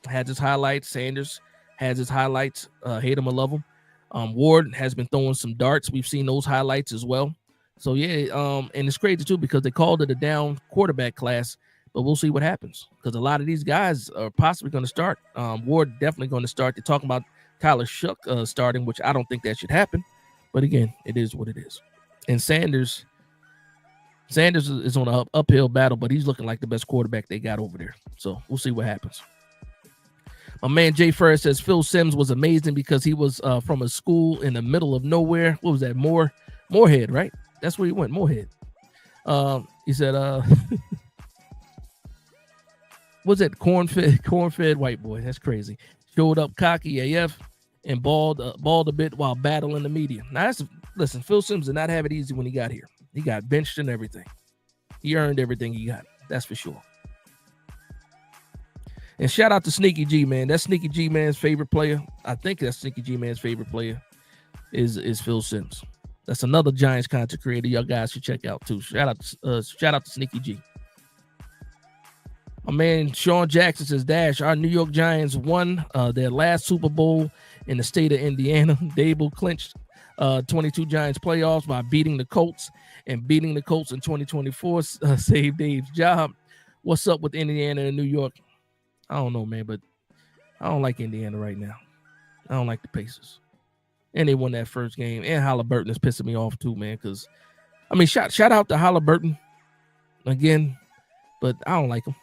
has his highlights. Sanders has his highlights. Hate him or love him. Ward has been throwing some darts. We've seen those highlights as well. So, yeah, and it's crazy, too, because they called it a down quarterback class, but we'll see what happens because a lot of these guys are possibly going to start. Ward definitely going to start. They're talking about Tyler Shuck starting, which I don't think that should happen. But, again, it is what it is. And Sanders is on an uphill battle, but he's looking like the best quarterback they got over there. So, we'll see what happens. My man Jay Ferris says Phil Simms was amazing because he was from a school in the middle of nowhere. What was that? Moorhead, right? That's where he went, Moorhead. He said, what's that? Corn-fed white boy. That's crazy. Showed up cocky AF and balled a bit while battling the media. Now, listen, Phil Simms did not have it easy when he got here. He got benched and everything. He earned everything he got. That's for sure. And shout out to Sneaky G, man. That's Sneaky G man's favorite player. I think that's Sneaky G man's favorite player is Phil Simms. That's another Giants content creator y'all guys should check out too. Shout out to Sneaky G. My man Sean Jackson says, Dash, our New York Giants won their last Super Bowl in the state of Indiana. Dable clinched 22 Giants playoffs by beating the Colts and beating the Colts in 2024 saved Dave's job. What's up with Indiana and New York? I don't know, man, but I don't like Indiana right now. I don't like the Pacers. And they won that first game. And Halliburton is pissing me off too, man. Because, I mean, shout out to Halliburton again. But I don't like him.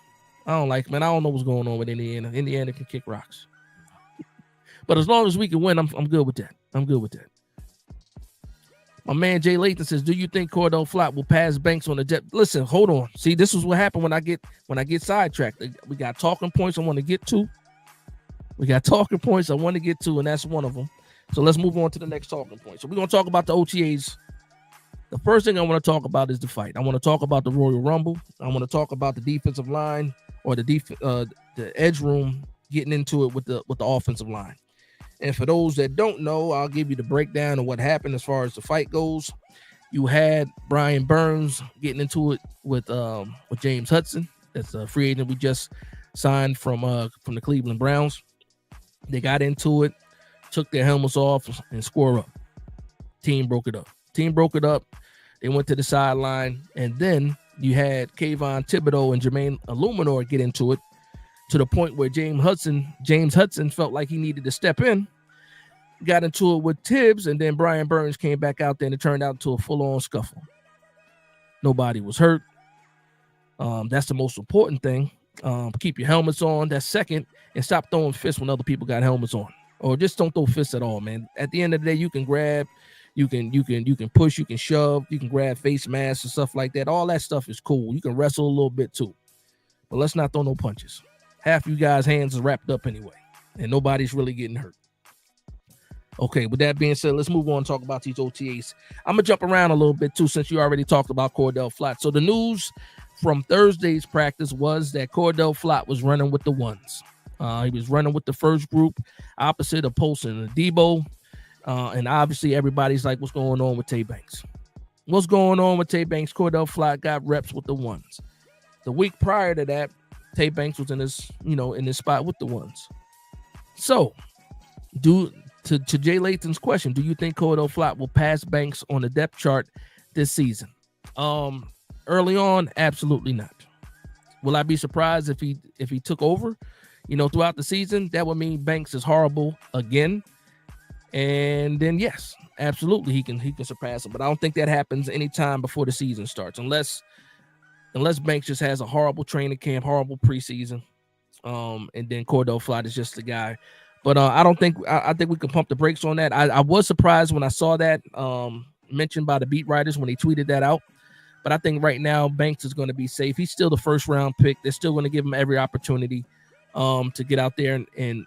Man. I don't know what's going on with Indiana. Indiana can kick rocks. But as long as we can win, I'm good with that. My man Jay Lathan says, do you think Cordell Flott will pass Banks on the jet? Listen, hold on. See, this is what happened when I get sidetracked. We got talking points I want to get to. And that's one of them. So let's move on to the next talking point. So we're going to talk about the OTAs. The first thing I want to talk about is the fight. I want to talk about the Royal Rumble. I want to talk about the defensive line or the edge room getting into it with the offensive line. And for those that don't know, I'll give you the breakdown of what happened as far as the fight goes. You had Brian Burns getting into it with James Hudson. That's a free agent we just signed from the Cleveland Browns. They got into it, took their helmets off, and square up. Team broke it up. They went to the sideline, and then you had Kayvon Thibodeau and Jermaine Illuminor get into it to the point where James Hudson felt like he needed to step in, got into it with Tibbs, and then Brian Burns came back out there, and it turned out to a full-on scuffle. Nobody was hurt. That's the most important thing. Keep your helmets on. That's second, and stop throwing fists when other people got helmets on, or just don't throw fists at all, man. At the end of the day, you can grab. You can push, you can shove, you can grab face masks and stuff like that. All that stuff is cool. You can wrestle a little bit too. But let's not throw no punches. Half you guys' hands is wrapped up anyway, and nobody's really getting hurt. Okay, with that being said, let's move on and talk about these OTAs. I'm going to jump around a little bit too, since you already talked about Cordell Flott. So the news from Thursday's practice was that Cordell Flott was running with the ones. He was running with the first group opposite of Polson and Debo. And obviously everybody's like, what's going on with Tay Banks? What's going on with Tay Banks? Cordell Flott got reps with the ones. The week prior to that, Tay Banks was in his spot with the ones. So, to Jay Lathan's question, do you think Cordell Flott will pass Banks on the depth chart this season? Early on, absolutely not. Will I be surprised if he took over, throughout the season? That would mean Banks is horrible again. And then yes, absolutely he can surpass him, but I don't think that happens anytime before the season starts, unless Banks just has a horrible training camp, horrible preseason, and then Cordell Flott is just the guy. But I think we can pump the brakes on that. I was surprised when I saw that mentioned by the beat writers when they tweeted that out. But I think right now Banks is going to be safe. He's still the first round pick. They're still going to give him every opportunity to get out there and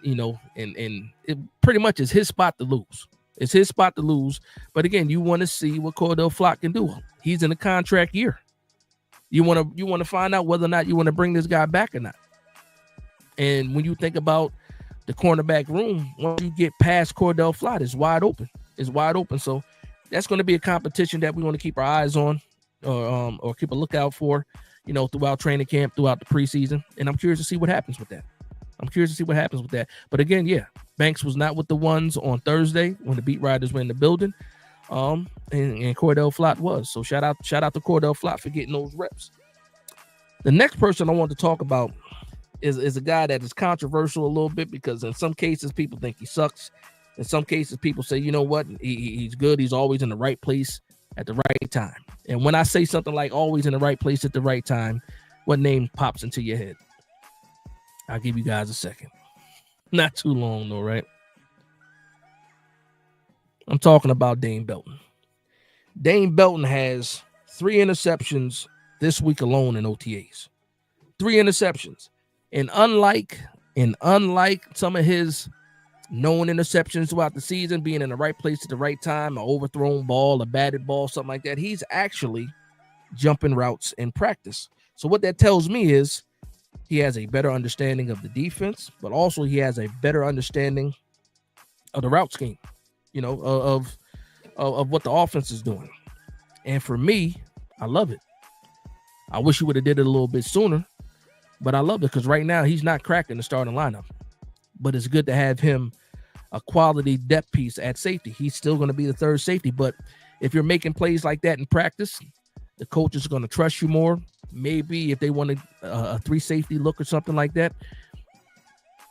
it pretty much is his spot to lose. It's his spot to lose. But again, you want to see what Cordell Flott can do. He's in a contract year. You want to find out whether or not you want to bring this guy back or not. And when you think about the cornerback room, once you get past Cordell Flott, it's wide open. It's wide open. So that's going to be a competition that we want to keep our eyes on or keep a lookout for, throughout training camp, throughout the preseason. And I'm curious to see what happens with that. But again, yeah, Banks was not with the ones on Thursday when the beat writers were in the building. And Cordell Flott was. So shout out to Cordell Flott for getting those reps. The next person I want to talk about is a guy that is controversial a little bit, because in some cases people think he sucks. In some cases people say, you know what, he's good. He's always in the right place at the right time. And when I say something like always in the right place at the right time, what name pops into your head? I'll give you guys a second. Not too long though, right? I'm talking about Dane Belton. Dane Belton has 3 interceptions this week alone in OTAs. 3 interceptions. And unlike some of his known interceptions throughout the season, being in the right place at the right time, an overthrown ball, a batted ball, something like that, he's actually jumping routes in practice. So what that tells me is he has a better understanding of the defense, but also he has a better understanding of the route scheme, of what the offense is doing. And for me, I love it. I wish he would have did it a little bit sooner, but I love it because right now he's not cracking the starting lineup. But it's good to have him a quality depth piece at safety. He's still going to be the third safety, but if you're making plays like that in practice, the coach is going to trust you more. Maybe if they want a 3 safety look or something like that,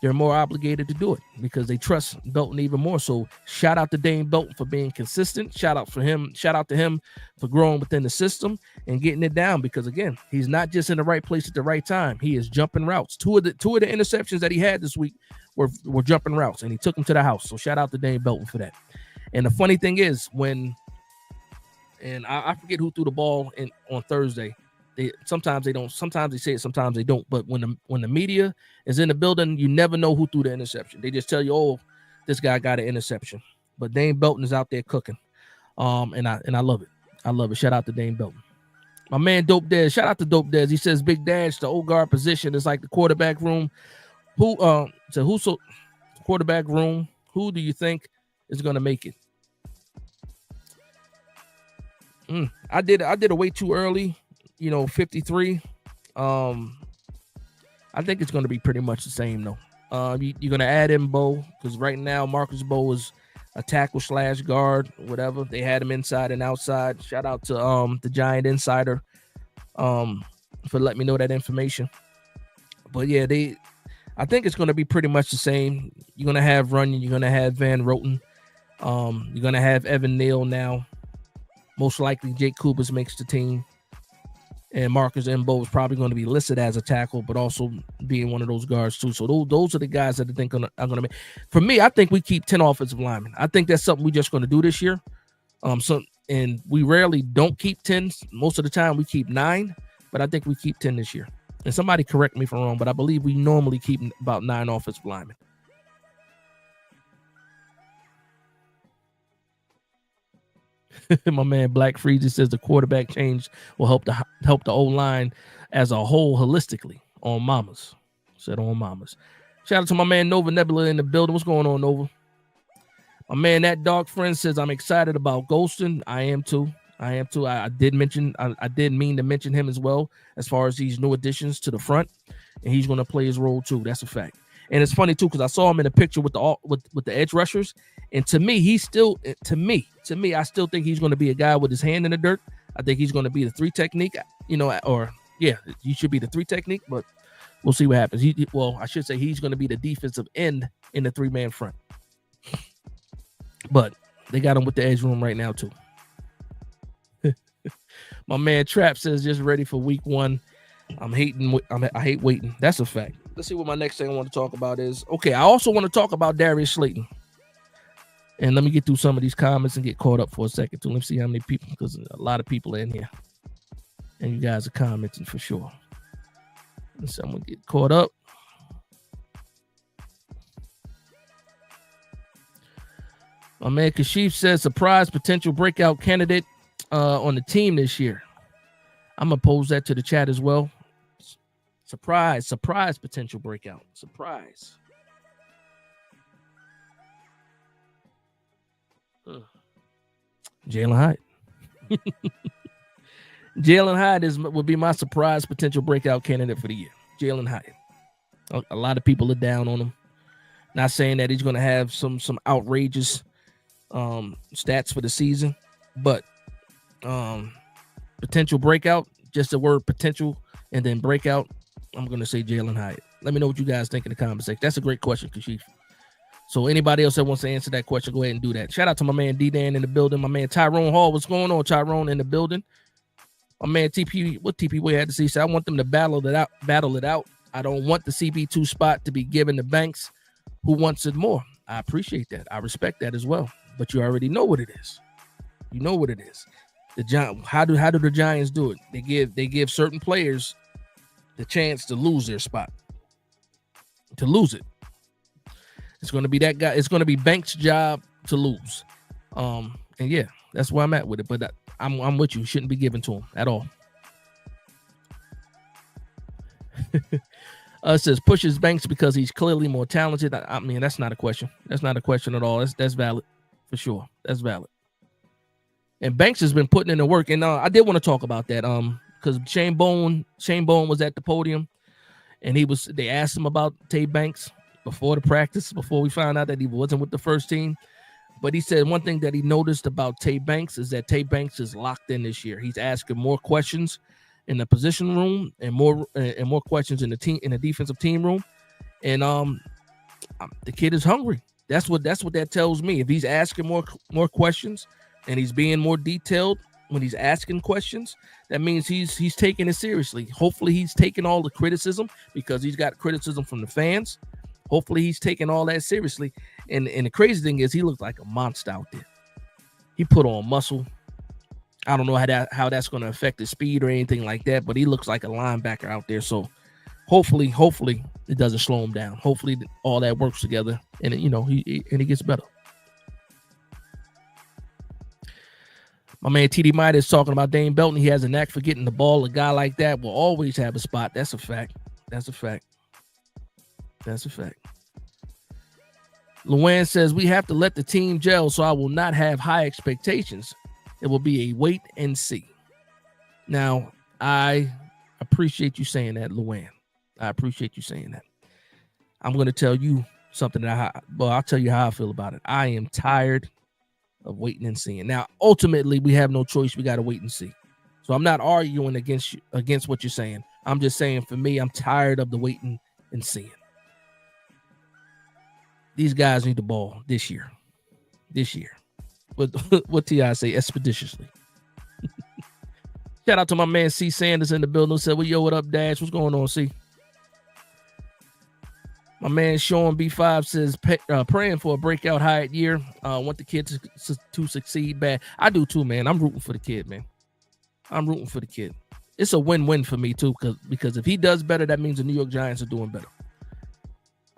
they're more obligated to do it because they trust Belton even more. So shout out to Dane Belton for being consistent. Shout out to him for growing within the system and getting it down, because again, he's not just in the right place at the right time. He is jumping routes. Two of the interceptions that he had this week were jumping routes, and he took them to the house. So shout out to Dane Belton for that. And the funny thing is, I forget who threw the ball on Thursday. Sometimes they don't. Sometimes they say it. Sometimes they don't. But when the media is in the building, you never know who threw the interception. They just tell you, "Oh, this guy got an interception." but Dane Belton is out there cooking. And I love it. I love it. Shout out to Dane Belton. My man Dope Dez. Shout out to Dope Dez. He says Big Dash, the old guard position is like the quarterback room. Quarterback room, who do you think is gonna make it? I did it way too early, 53. I think it's going to be pretty much the same though. You're going to add in Bo, because right now Marcus Bo is a tackle / guard, whatever. They had him inside and outside. Shout out to the Giant Insider for letting me know that information. But yeah, I think it's going to be pretty much the same. You're going to have Runyon. You're going to have Van Roten. You're going to have Evan Neal now. Most likely Jake Kubas makes the team. And Marcus Mbo is probably going to be listed as a tackle, but also being one of those guards too. So those are the guys that I think are going to make. For me, I think we keep 10 offensive linemen. I think that's something we're just going to do this year. And we rarely don't keep 10. Most of the time we keep 9, but I think we keep 10 this year. And somebody correct me if I'm wrong, but I believe we normally keep about 9 offensive linemen. My man Black Freezy says the quarterback change will help the O-line as a whole holistically on mamas. Said on mamas. Shout out to my man Nova Nebula in the building. What's going on, Nova? My man That Dog Friend says I'm excited about Golston. I am too. I did mean to mention him as well as far as these new additions to the front, and he's going to play his role too. That's a fact. And it's funny too because I saw him in a picture with the edge rushers, and to me, I still think he's going to be a guy with his hand in the dirt. I think he's going to be the 3 technique, he should be the 3 technique, but we'll see what happens. I should say he's going to be the defensive end in the 3-man front. But they got him with the edge room right now too. My man Trap says just ready for week 1. I hate waiting. That's a fact. Let's see what my next thing I want to talk about is. Okay, I also want to talk about Darius Slayton. And let me get through some of these comments and get caught up for a second too. Let me see how many people, because a lot of people are in here. And you guys are commenting for sure. And someone get caught up. My man Kashif says surprise potential breakout candidate on the team this year. I'm going to pose that to the chat as well. Surprise potential breakout. Surprise. Jalen Hyatt. Jalen Hyatt would be my surprise potential breakout candidate for the year. Jalen Hyatt. A lot of people are down on him. Not saying that he's going to have some outrageous stats for the season, but potential breakout, just the word potential and then breakout, I'm going to say Jalen Hyatt. Let me know what you guys think in the comment section. That's a great question, Kashif. So anybody else that wants to answer that question, go ahead and do that. Shout out to my man D-Dan in the building. My man Tyrone Hall. What's going on, Tyrone, in the building? My man TP Way had to see. So I want them to battle it out. I don't want the CB2 spot to be given to Banks, who wants it more. I appreciate that. I respect that as well. But you already know what it is. You know what it is. How do the Giants do it? They give certain players the chance to lose their spot. To lose it. It's going to be that guy. It's going to be Banks' job to lose. And yeah, that's where I'm at with it. But I'm with you. Shouldn't be given to him at all. It says pushes Banks because he's clearly more talented. I mean, that's not a question. That's not a question at all. That's valid for sure. That's valid. And Banks has been putting in the work. And I did want to talk about that. Because Shane Bone was at the podium, and they asked him about Tay Banks before the practice, before we found out that he wasn't with the first team. But he said one thing that he noticed about Tay Banks is that Tay Banks is locked in this year. He's asking more questions in the position room and more questions in the defensive team room. And the kid is hungry. That's what that tells me. If he's asking more questions and he's being more detailed when he's asking questions, that means he's taking it seriously. Hopefully he's taking all the criticism, because he's got criticism from the fans. Hopefully he's taking all that seriously. And the crazy thing is he looked like a monster out there. He put on muscle. I don't know how that's going to affect his speed or anything like that, but he looks like a linebacker out there. So hopefully it doesn't slow him down. Hopefully all that works together, and he gets better. My man TD Might is talking about Dane Belton. He has a knack for getting the ball. A guy like that will always have a spot. That's a fact. That's a fact. That's a fact. Luann says, we have to let the team gel, so I will not have high expectations. It will be a wait and see. Now, I appreciate you saying that, Luann. I appreciate you saying that. I'm going to tell you something I'll tell you how I feel about it. I am tired of waiting and seeing. Now, ultimately, we have no choice. We got to wait and see. So I'm not arguing against what you're saying. I'm just saying, for me, I'm tired of the waiting and seeing. These guys need the ball this year. This year. What T.I. say? Expeditiously. Shout out to my man C. Sanders in the building. Said, well, yo, what up, Dash? What's going on, C? My man Sean B5 says, praying for a breakout Hyatt year. Want the kid to succeed bad. I do too, man. I'm rooting for the kid, man. I'm rooting for the kid. It's a win-win for me too, because if he does better, that means the New York Giants are doing better.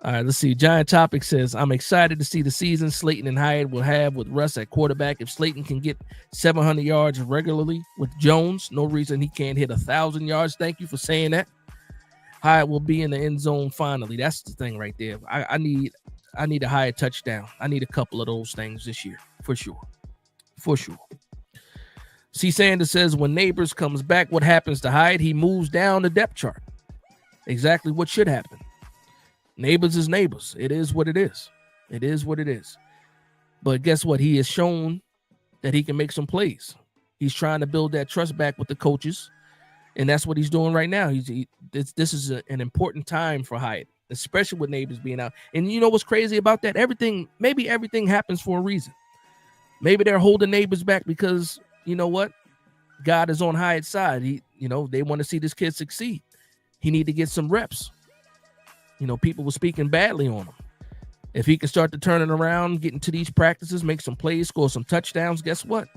All right, let's see. Giant Topic says, I'm excited to see the season Slayton and Hyatt will have with Russ at quarterback. If Slayton can get 700 yards regularly with Jones, no reason he can't hit 1,000 yards. Thank you for saying that. Hyatt will be in the end zone finally. That's the thing right there. I need a Hyatt touchdown. I need a couple of those things this year, for sure. For sure. C. Sanders says, when Neighbors comes back, what happens to Hyatt? He moves down the depth chart. Exactly what should happen. Neighbors is Neighbors. It is what it is. It is what it is. But guess what? He has shown that he can make some plays. He's trying to build that trust back with the coaches, and that's what he's doing right now. This is an important time for Hyatt, especially with Neighbors being out. And you know what's crazy about that? Maybe everything happens for a reason. Maybe they're holding Neighbors back because, you know what? God is on Hyatt's side. They want to see this kid succeed. He need to get some reps. People were speaking badly on him. If he can start to turn it around, get into these practices, make some plays, score some touchdowns, guess what?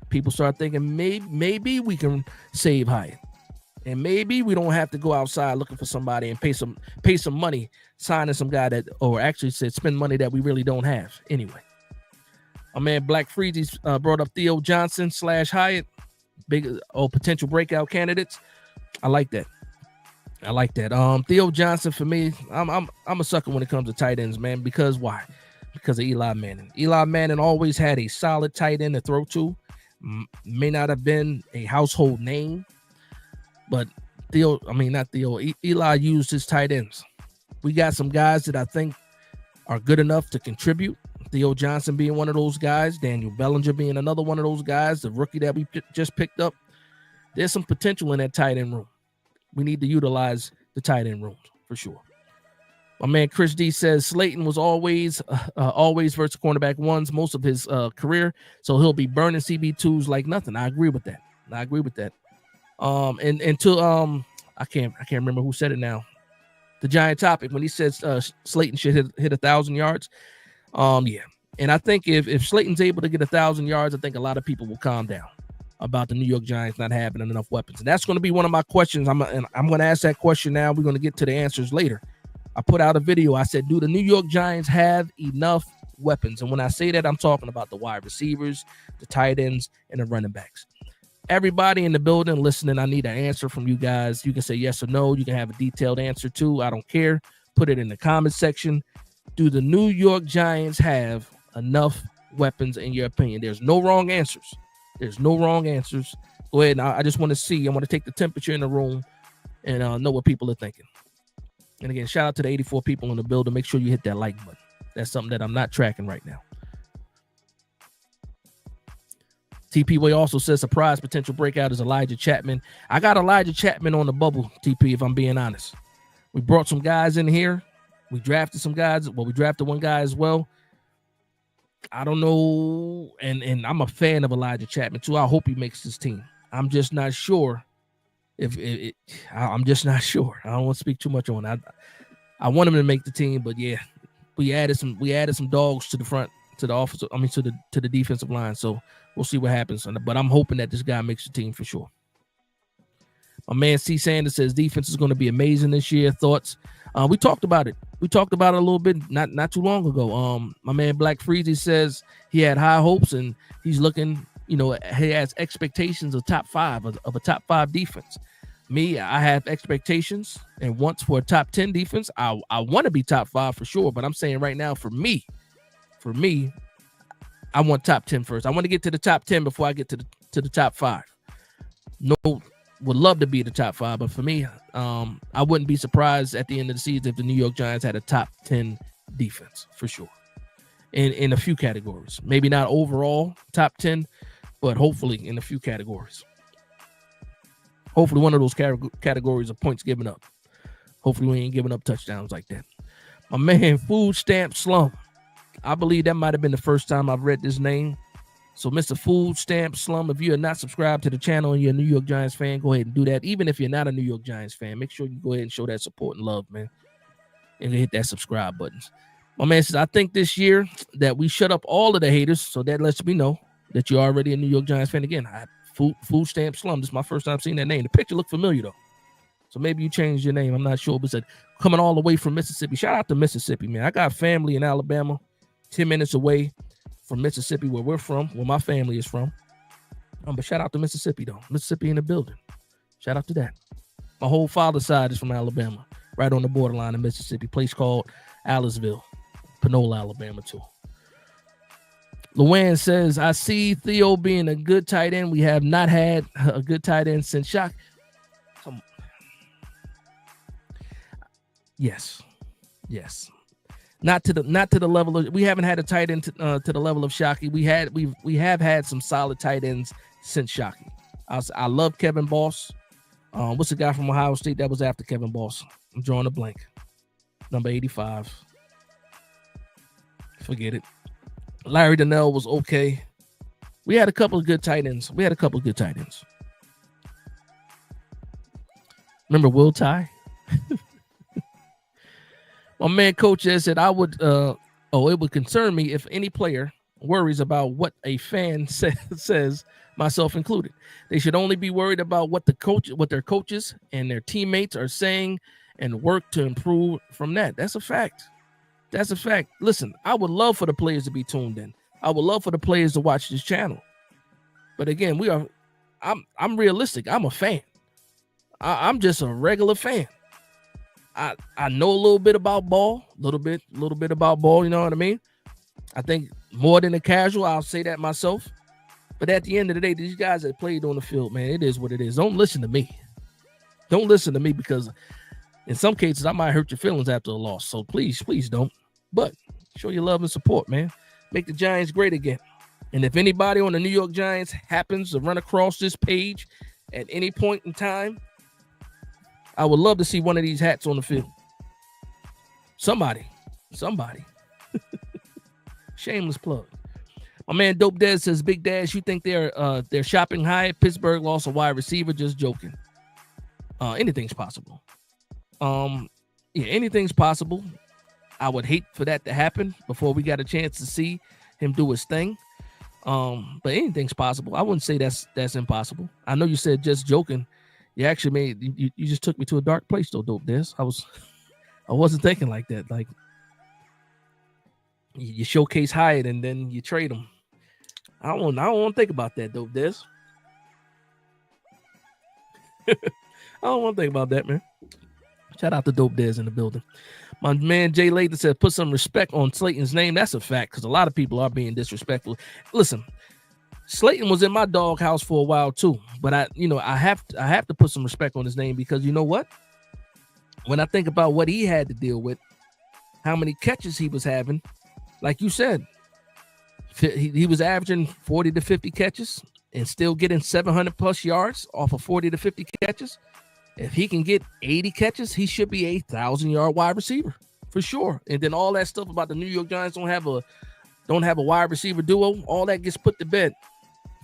People start thinking maybe we can save Hyatt. And maybe we don't have to go outside looking for somebody and pay some money, signing some guy spend money that we really don't have anyway. My man Black Freezy's brought up Theo Johnson / Hyatt, potential breakout candidates. I like that. Theo Johnson, for me, I'm a sucker when it comes to tight ends, man. Because why? Because of Eli Manning. Eli Manning always had a solid tight end to throw to. May not have been a household name, but Eli used his tight ends. We got some guys that I think are good enough to contribute. Theo Johnson being one of those guys, Daniel Bellinger being another one of those guys, the rookie that we just picked up. There's some potential in that tight end room. We need to utilize the tight end rooms for sure. My man Chris D says Slayton was always versus cornerback ones most of his career, so he'll be burning CB2s like nothing. I agree with that. I can't remember who said it now. The Giant Topic, when he says Slayton should hit 1,000 yards. Yeah. And I think if Slayton's able to get 1,000 yards, I think a lot of people will calm down about the New York Giants not having enough weapons. And that's going to be one of my questions. I'm going to ask that question now. We're going to get to the answers later. I put out a video. I said, do the New York Giants have enough weapons? And when I say that, I'm talking about the wide receivers, the tight ends, and the running backs. Everybody in the building listening, I need an answer from you guys. You can say yes or no. You can have a detailed answer too. I don't care. Put it in the comment section. Do the New York Giants have enough weapons in your opinion? There's no wrong answers. Go ahead. I just want to see. I want to take the temperature in the room and know what people are thinking. And again, shout out to the 84 people in the building. Make sure you hit that like button. That's something that I'm not tracking right now. TP Way also says surprise potential breakout is Elijah Chapman. I got Elijah Chapman on the bubble, TP, if I'm being honest. We brought some guys in here. We drafted some guys. Well, we drafted one guy as well. I don't know. And I'm a fan of Elijah Chapman, too. I hope he makes this team. I'm just not sure. I'm just not sure. I don't want to speak too much on it. I want him to make the team, but yeah, we added some dogs to the front, to the defensive line. So we'll see what happens. But I'm hoping that this guy makes the team for sure. My man C. Sanders says defense is going to be amazing this year. Thoughts? We talked about it. We talked about it a little bit not too long ago. My man Black Freezy says he had high hopes and he's looking, he has expectations of top five of a top 5 defense. Me, I have expectations and wants for a top 10 defense. I want to be top 5 for sure, but I'm saying right now for me, I want top 10 first. I want to get to the top 10 before I get to the top 5. No, would love to be the top 5, but for me, I wouldn't be surprised at the end of the season if the New York Giants had a top 10 defense for sure. In a few categories, maybe not overall top 10, but hopefully in a few categories. Hopefully one of those categories of points given up. Hopefully we ain't giving up touchdowns like that. My man, Food Stamp Slum. I believe that might have been the first time I've read this name. So, Mr. Food Stamp Slum, if you are not subscribed to the channel and you're a New York Giants fan, go ahead and do that. Even if you're not a New York Giants fan, make sure you go ahead and show that support and love, man. And hit that subscribe button. My man says, I think this year that we shut up all of the haters, so that lets me know that you're already a New York Giants fan. Again, Food Stamp Slum. This is my first time seeing that name. The picture looked familiar, though. So maybe you changed your name. I'm not sure. But said, coming all the way from Mississippi. Shout out to Mississippi, man. I got family in Alabama, 10 minutes away from Mississippi, where we're from, where my family is from. But shout out to Mississippi, though. Mississippi in the building. Shout out to that. My whole father's side is from Alabama, right on the borderline of Mississippi, place called Aliceville, Panola, Alabama, too. Luann says, I see Theo being a good tight end. We have not had a good tight end since Shock. Yes. Not to the level of, we haven't had a tight end to the level of Shockey. We have had some solid tight ends since Shockey. I love Kevin Boss. What's the guy from Ohio State that was after Kevin Boss? I'm drawing a blank. Number 85. Forget it. Larry Donnell was okay. We had a couple of good tight ends. Remember Will Ty? My man Coach has said, it would concern me if any player worries about what a fan says, myself included. They should only be worried about what their coaches and their teammates are saying and work to improve from that. That's a fact. Listen, I would love for the players to be tuned in. I would love for the players to watch this channel. But again, I'm realistic. I'm a fan. I'm just a regular fan. I know a little bit about ball, little bit about ball, you know what I mean? I think more than a casual, I'll say that myself. But at the end of the day, these guys that played on the field, man, it is what it is. Don't listen to me. Because in some cases, I might hurt your feelings after a loss. So please don't. But show your love and support, man. Make the Giants great again. And if anybody on the New York Giants happens to run across this page at any point in time, I would love to see one of these hats on the field. Somebody. Shameless plug. My man Dope Des says, Big Dash, you think they're shopping high? Pittsburgh lost a wide receiver. Just joking. Anything's possible. Anything's possible. I would hate for that to happen before we got a chance to see him do his thing. But anything's possible. I wouldn't say that's impossible. I know you said just joking. You actually you just took me to a dark place though, Dope Des. I wasn't thinking like that. Like you showcase Hyatt and then you trade him. I don't want to think about that, Dope Des. I don't want to think about that, man. Shout out to Dope Des in the building. My man Jay Lathan said, put some respect on Slayton's name. That's a fact, because a lot of people are being disrespectful. Listen, Slayton was in my doghouse for a while too, but I have to put some respect on his name, because you know what? When I think about what he had to deal with, how many catches he was having, like you said, he was averaging 40 to 50 catches and still getting 700 plus yards off of 40 to 50 catches. If he can get 80 catches, he should be a 1,000-yard wide receiver for sure. And then all that stuff about the New York Giants don't have a wide receiver duo, all that gets put to bed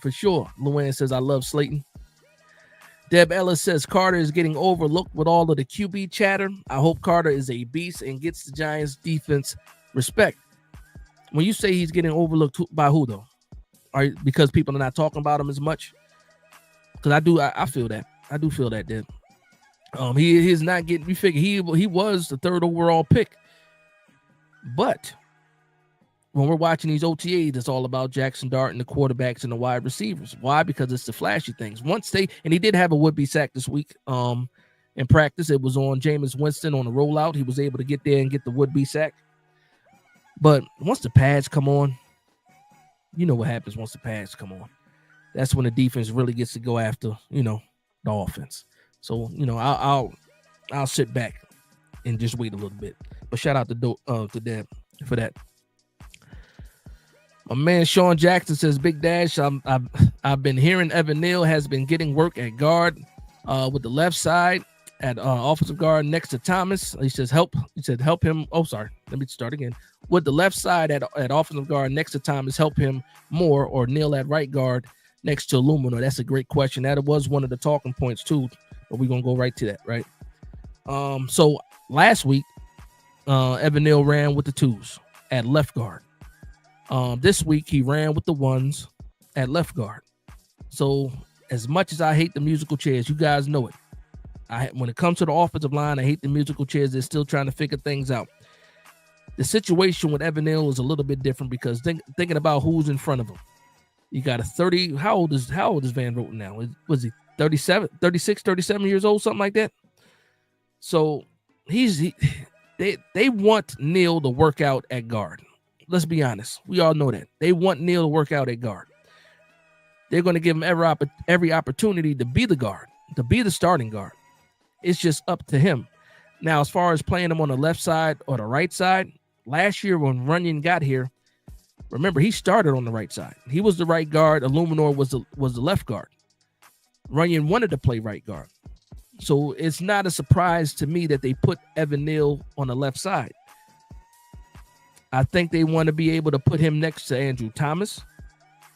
for sure. Luann says, I love Slayton. Deb Ellis says, Carter is getting overlooked with all of the QB chatter. I hope Carter is a beast and gets the Giants defense respect. When you say he's getting overlooked, by who though? Because people are not talking about him as much? Because I feel that. I do feel that, Deb. He is not getting. We figure he was the 3rd overall pick, but when we're watching these OTAs, it's all about Jackson Dart and the quarterbacks and the wide receivers. Why? Because it's the flashy things. And he did have a would-be sack this week. In practice, it was on Jameis Winston on a rollout. He was able to get there and get the would-be sack. But once the pads come on, you know what happens once the pads come on. That's when the defense really gets to go after, the offense. So, I'll sit back and just wait a little bit. But shout out to Deb for that. My man Sean Jackson says, Big Dash, I've been hearing Evan Neal has been getting work at guard with the left side at offensive guard next to Thomas. He says help him. Oh, sorry. Let me start again. With the left side at offensive guard next to Thomas, help him more, or Neal at right guard next to Luminor. That's a great question. That was one of the talking points too, but we're gonna go right to that, right? So last week, Evan Neal ran with the 2s at left guard. This week he ran with the 1s at left guard. So as much as I hate the musical chairs, you guys know it. When it comes to the offensive line, I hate the musical chairs. They're still trying to figure things out. The situation with Evan Neal is a little bit different because thinking about who's in front of him. You got a 30. How old is Van Roten now? Was he 37, 36, 37 years old, something like that? So they want Neal to work out at guard. Let's be honest. We all know that. They want Neal to work out at guard. They're going to give him every opportunity to be the guard, to be the starting guard. It's just up to him. Now, as far as playing him on the left side or the right side, last year when Runyon got here, remember, he started on the right side. He was the right guard. Illuminor was the left guard. Runyon wanted to play right guard. So it's not a surprise to me that they put Evan Neal on the left side. I think they want to be able to put him next to Andrew Thomas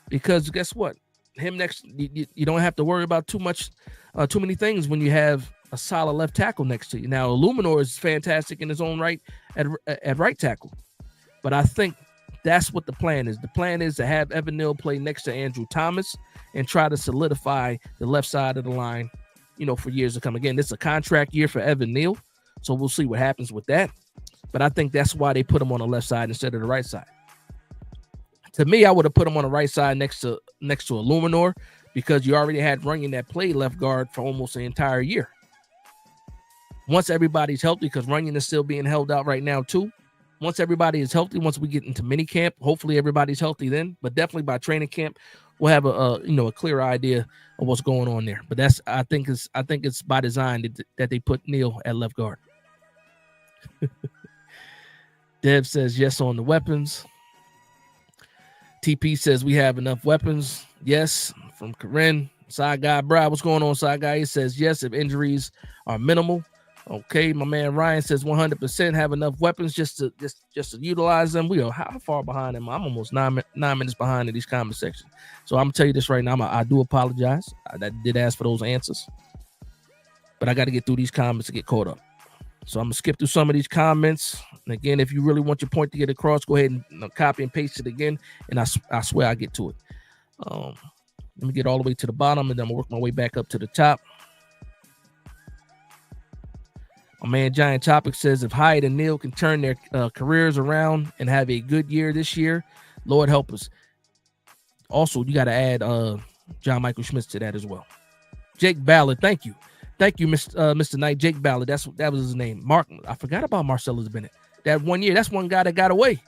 because guess what? Him next, you don't have to worry about too many things when you have a solid left tackle next to you. Now, Illuminor is fantastic in his own right at right tackle, but I think that's what the plan is. The plan is to have Evan Neal play next to Andrew Thomas and try to solidify the left side of the line, for years to come. Again, this is a contract year for Evan Neal, so we'll see what happens with that. But I think that's why they put him on the left side instead of the right side. To me, I would have put him on the right side next to Illuminor because you already had Runyon that played left guard for almost the entire year. Once everybody's healthy, because Runyon is still being held out right now too. Once everybody is healthy, once we get into mini camp, hopefully everybody's healthy then. But definitely by training camp, we'll have a clear idea of what's going on there. But I think it's by design that they put Neal at left guard. Dev says yes on the weapons. TP says we have enough weapons. Yes, from Corinne. Side guy, Brad, what's going on, side guy? He says yes if injuries are minimal. Okay, my man Ryan says 100% have enough weapons just to utilize them. We are how far behind them? I'm almost 9 minutes behind in these comment sections. So I'm gonna tell you this right now. I do apologize. I did ask for those answers, but I got to get through these comments to get caught up. So I'm gonna skip through some of these comments. And again, if you really want your point to get across, go ahead and copy and paste it again. And I swear I get to it. Let me get all the way to the bottom, and then I'm gonna work my way back up to the top. My man Giant Topic says if Hyatt and Neal can turn their careers around and have a good year this year, Lord help us. Also, you got to add John Michael Schmitz to that as well. Jake Ballard, thank you, Mr. Knight. Jake Ballard, that was his name. Mark, I forgot about Marcellus Bennett. That 1 year, that's one guy that got away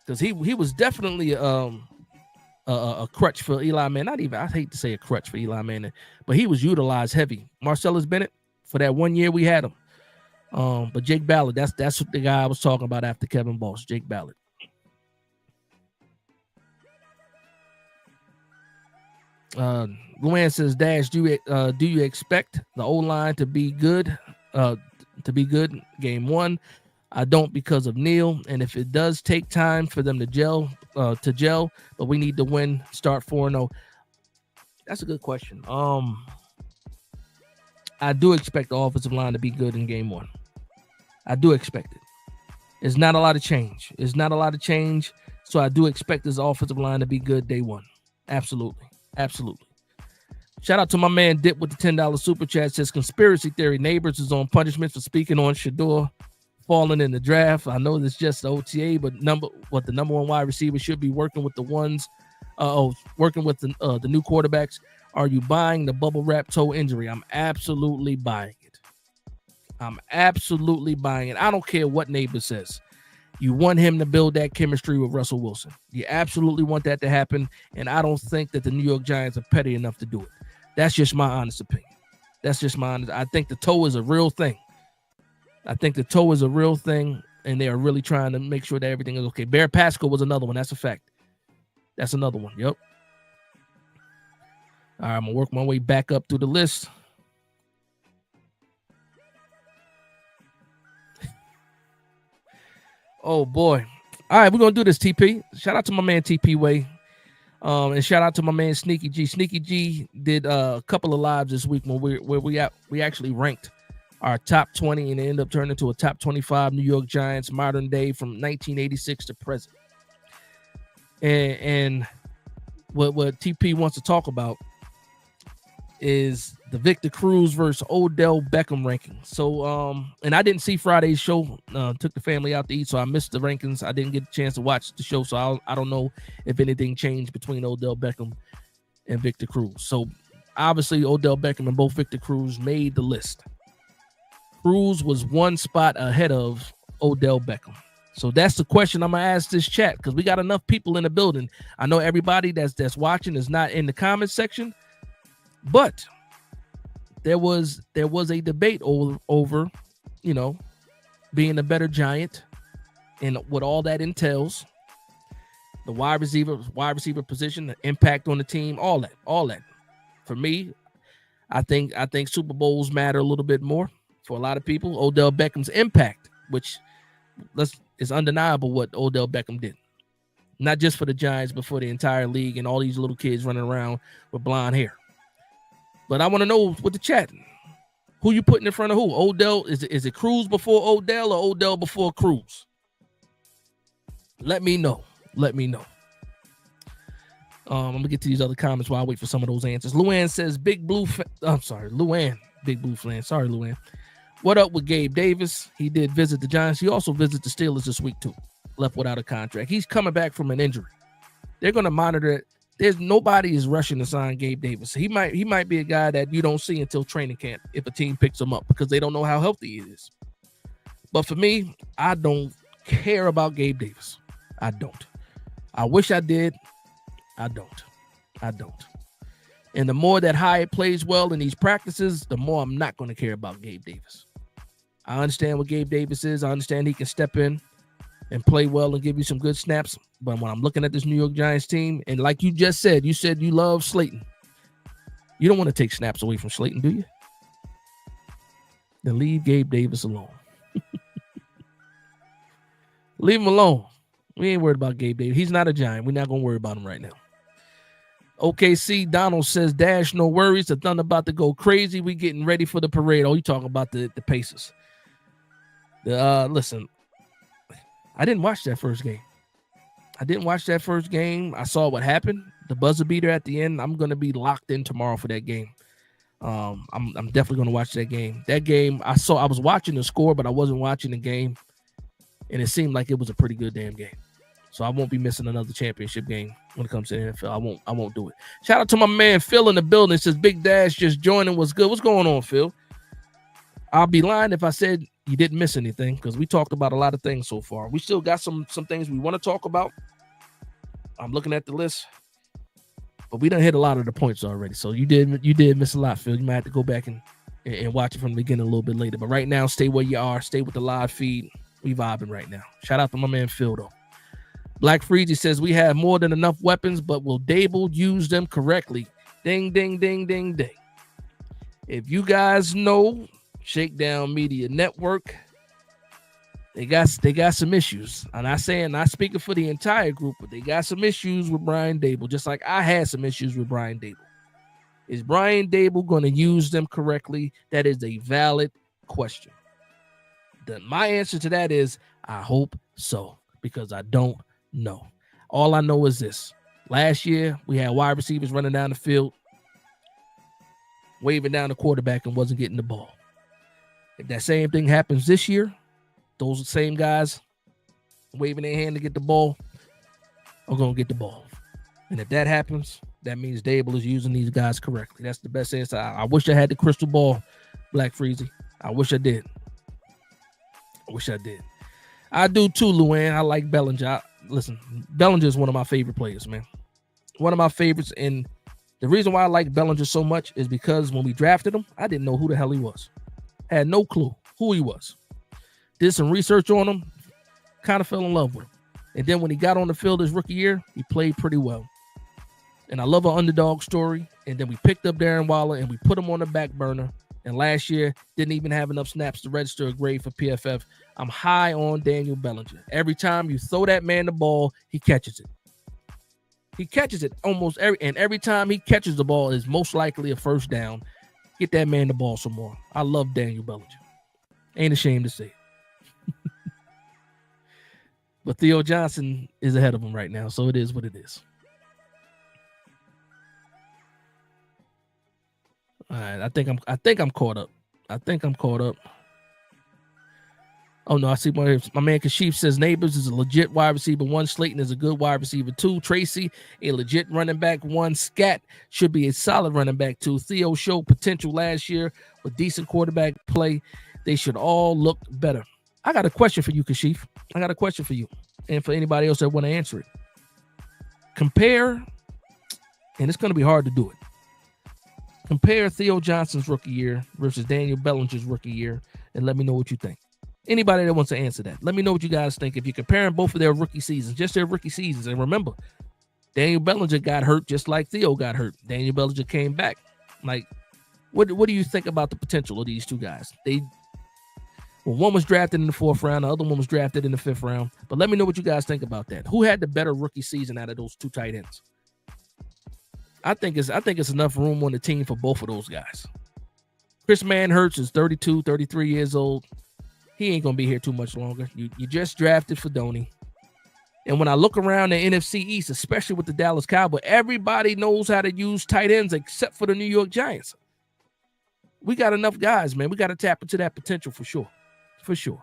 because he was definitely a crutch for Eli Manning. I hate to say a crutch for Eli Manning, but he was utilized heavy. Marcellus Bennett. For that 1 year we had him. But Jake Ballard, that's the guy I was talking about after Kevin Boss, Jake Ballard. Luann says, Dash, do you expect the O-line to be good? Game one? I don't because of Neal. And if it does take time for them to gel, but we need to win, start 4-0. That's a good question. I do expect the offensive line to be good in game one. I do expect it. It's not a lot of change. So I do expect this offensive line to be good day one. Absolutely. Shout out to my man Dip with the $10 super chat. Says conspiracy theory. Neighbors is on punishment for speaking on Shador falling in the draft. I know it's just the OTA, but the number one wide receiver should be working with the ones, working with the new quarterbacks. Are you buying the bubble wrap toe injury? I'm absolutely buying it. I'm absolutely buying it. I don't care what neighbor says. You want him to build that chemistry with Russell Wilson. You absolutely want that to happen, and I don't think that the New York Giants are petty enough to do it. That's just my honest opinion. I think the toe is a real thing. And they are really trying to make sure that everything is okay. Bear Pascal was another one. That's a fact. That's another one. Yep. All right, I'm going to work my way back up through the list. Oh, boy. All right, we're going to do this, TP. Shout out to my man, TP Way. And shout out to my man, Sneaky G. Sneaky G did a couple of lives this week where we actually ranked our top 20, and it ended up turning into a top 25 New York Giants modern day from 1986 to present. And what TP wants to talk about is the Victor Cruz versus Odell Beckham rankings. So, and I didn't see Friday's show. Took the family out to eat, so I missed the rankings. I didn't get a chance to watch the show, so I don't know if anything changed between Odell Beckham and Victor Cruz. So, obviously, Odell Beckham and both Victor Cruz made the list. Cruz was one spot ahead of Odell Beckham. So that's the question I'm gonna ask this chat, because we got enough people in the building. I know everybody that's watching is not in the comment section, but there was a debate over being a better Giant and what all that entails, the wide receiver position, the impact on the team, all that. For me, I think Super Bowls matter a little bit more for a lot of people. Odell Beckham's impact, which is undeniable what Odell Beckham did. Not just for the Giants, but for the entire league and all these little kids running around with blonde hair. But I want to know with the chat, who you putting in front of who? Odell, is it Cruz before Odell or Odell before Cruz? Let me know. I'm gonna get to these other comments while I wait for some of those answers. Luann says, Big Blue fan. Sorry, Luann. What up with Gabe Davis? He did visit the Giants. He also visited the Steelers this week too. Left without a contract. He's coming back from an injury. They're going to monitor it. There's nobody is rushing to sign Gabe Davis. He might be a guy that you don't see until training camp if a team picks him up, because they don't know how healthy he is. But for me, I don't care about Gabe Davis. I don't. I wish I did. I don't. And the more that Hyatt plays well in these practices, the more I'm not going to care about Gabe Davis. I understand what Gabe Davis is. I understand he can step in and play well and give you some good snaps. But when I'm looking at this New York Giants team, and like you just said, you love Slayton. You don't want to take snaps away from Slayton, do you? Then leave Gabe Davis alone. Leave him alone. We ain't worried about Gabe Davis. He's not a Giant. We're not going to worry about him right now. OKC Donald says, Dash, no worries. The Thunder about to go crazy. We getting ready for the parade. Oh, you talking about the Pacers. Listen, I didn't watch that first game. I saw what happened. The buzzer beater at the end. I'm going to be locked in tomorrow for that game. I'm definitely going to watch that game. That game, I was watching the score, but I wasn't watching the game. And it seemed like it was a pretty good damn game. So I won't be missing another championship game when it comes to the NFL. I won't do it. Shout out to my man Phil in the building. It says, Big Dash just joining. What's good? What's going on, Phil? I'll be lying if I said you didn't miss anything, because we talked about a lot of things so far. We still got some things we want to talk about. I'm looking at the list, but we done hit a lot of the points already. So you did miss a lot, Phil. You might have to go back and watch it from the beginning a little bit later. But right now, stay where you are. Stay with the live feed. We vibing right now. Shout out to my man Phil, though. Black Freezy says, we have more than enough weapons, but will Dable use them correctly? Ding, ding, ding, ding, ding. If you guys know, Shakedown Media Network, they got some issues. I'm not speaking for the entire group, but they got some issues with Brian Dable, just like I had some issues with Brian Dable. Is Brian Dable going to use them correctly? That is a valid question. My answer to that is, I hope so, because I don't know. All I know is this. Last year, we had wide receivers running down the field. waving down the quarterback and wasn't getting the ball. If that same thing happens this year, those same guys waving their hand to get the ball are going to get the ball. And if that happens, that means Dable is using these guys correctly. That's the best answer. I wish I had the crystal ball, Black Freezy. I wish I did. I do too, Luann. I like Bellinger. Listen, Bellinger is one of my favorite players, man. One of my favorites. And the reason why I like Bellinger so much is because when we drafted him, I didn't know who the hell he was. Had no clue who he was. Did some research on him. Kind of fell in love with him. And then when he got on the field his rookie year, he played pretty well. And I love an underdog story. And then we picked up Darren Waller and we put him on the back burner. And last year, didn't even have enough snaps to register a grade for PFF. I'm high on Daniel Bellinger. Every time you throw that man the ball, he catches it. He catches it almost every time he catches the ball is most likely a first down. Get that man the ball some more. I love Daniel Bellinger. Ain't ashamed to say it. But Theo Johnson is ahead of him right now, so it is what it is. All right, I think I'm caught up. Oh no, I see my man Kashif says Neighbors is a legit wide receiver 1. Slayton is a good wide receiver 2. Tracy, a legit running back 1. Scat should be a solid running back 2. Theo showed potential last year with decent quarterback play. They should all look better. I got a question for you, Kashif. I got a question for you and for anybody else that want to answer it. Compare, and it's going to be hard to do it. Compare Theo Johnson's rookie year versus Daniel Bellinger's rookie year and let me know what you think. Anybody that wants to answer that, let me know what you guys think. If you're comparing both of their rookie seasons, just their rookie seasons, and remember, Daniel Bellinger got hurt just like Theo got hurt. Daniel Bellinger came back. Like, what do you think about the potential of these two guys? One was drafted in the 4th round, the other one was drafted in the 5th round. But let me know what you guys think about that. Who had the better rookie season out of those two tight ends? I think it's enough room on the team for both of those guys. Chris Manhurts is 32, 33 years old. He ain't going to be here too much longer. You just drafted Fedoni. And when I look around the NFC East, especially with the Dallas Cowboys, everybody knows how to use tight ends except for the New York Giants. We got enough guys, man. We got to tap into that potential for sure. For sure.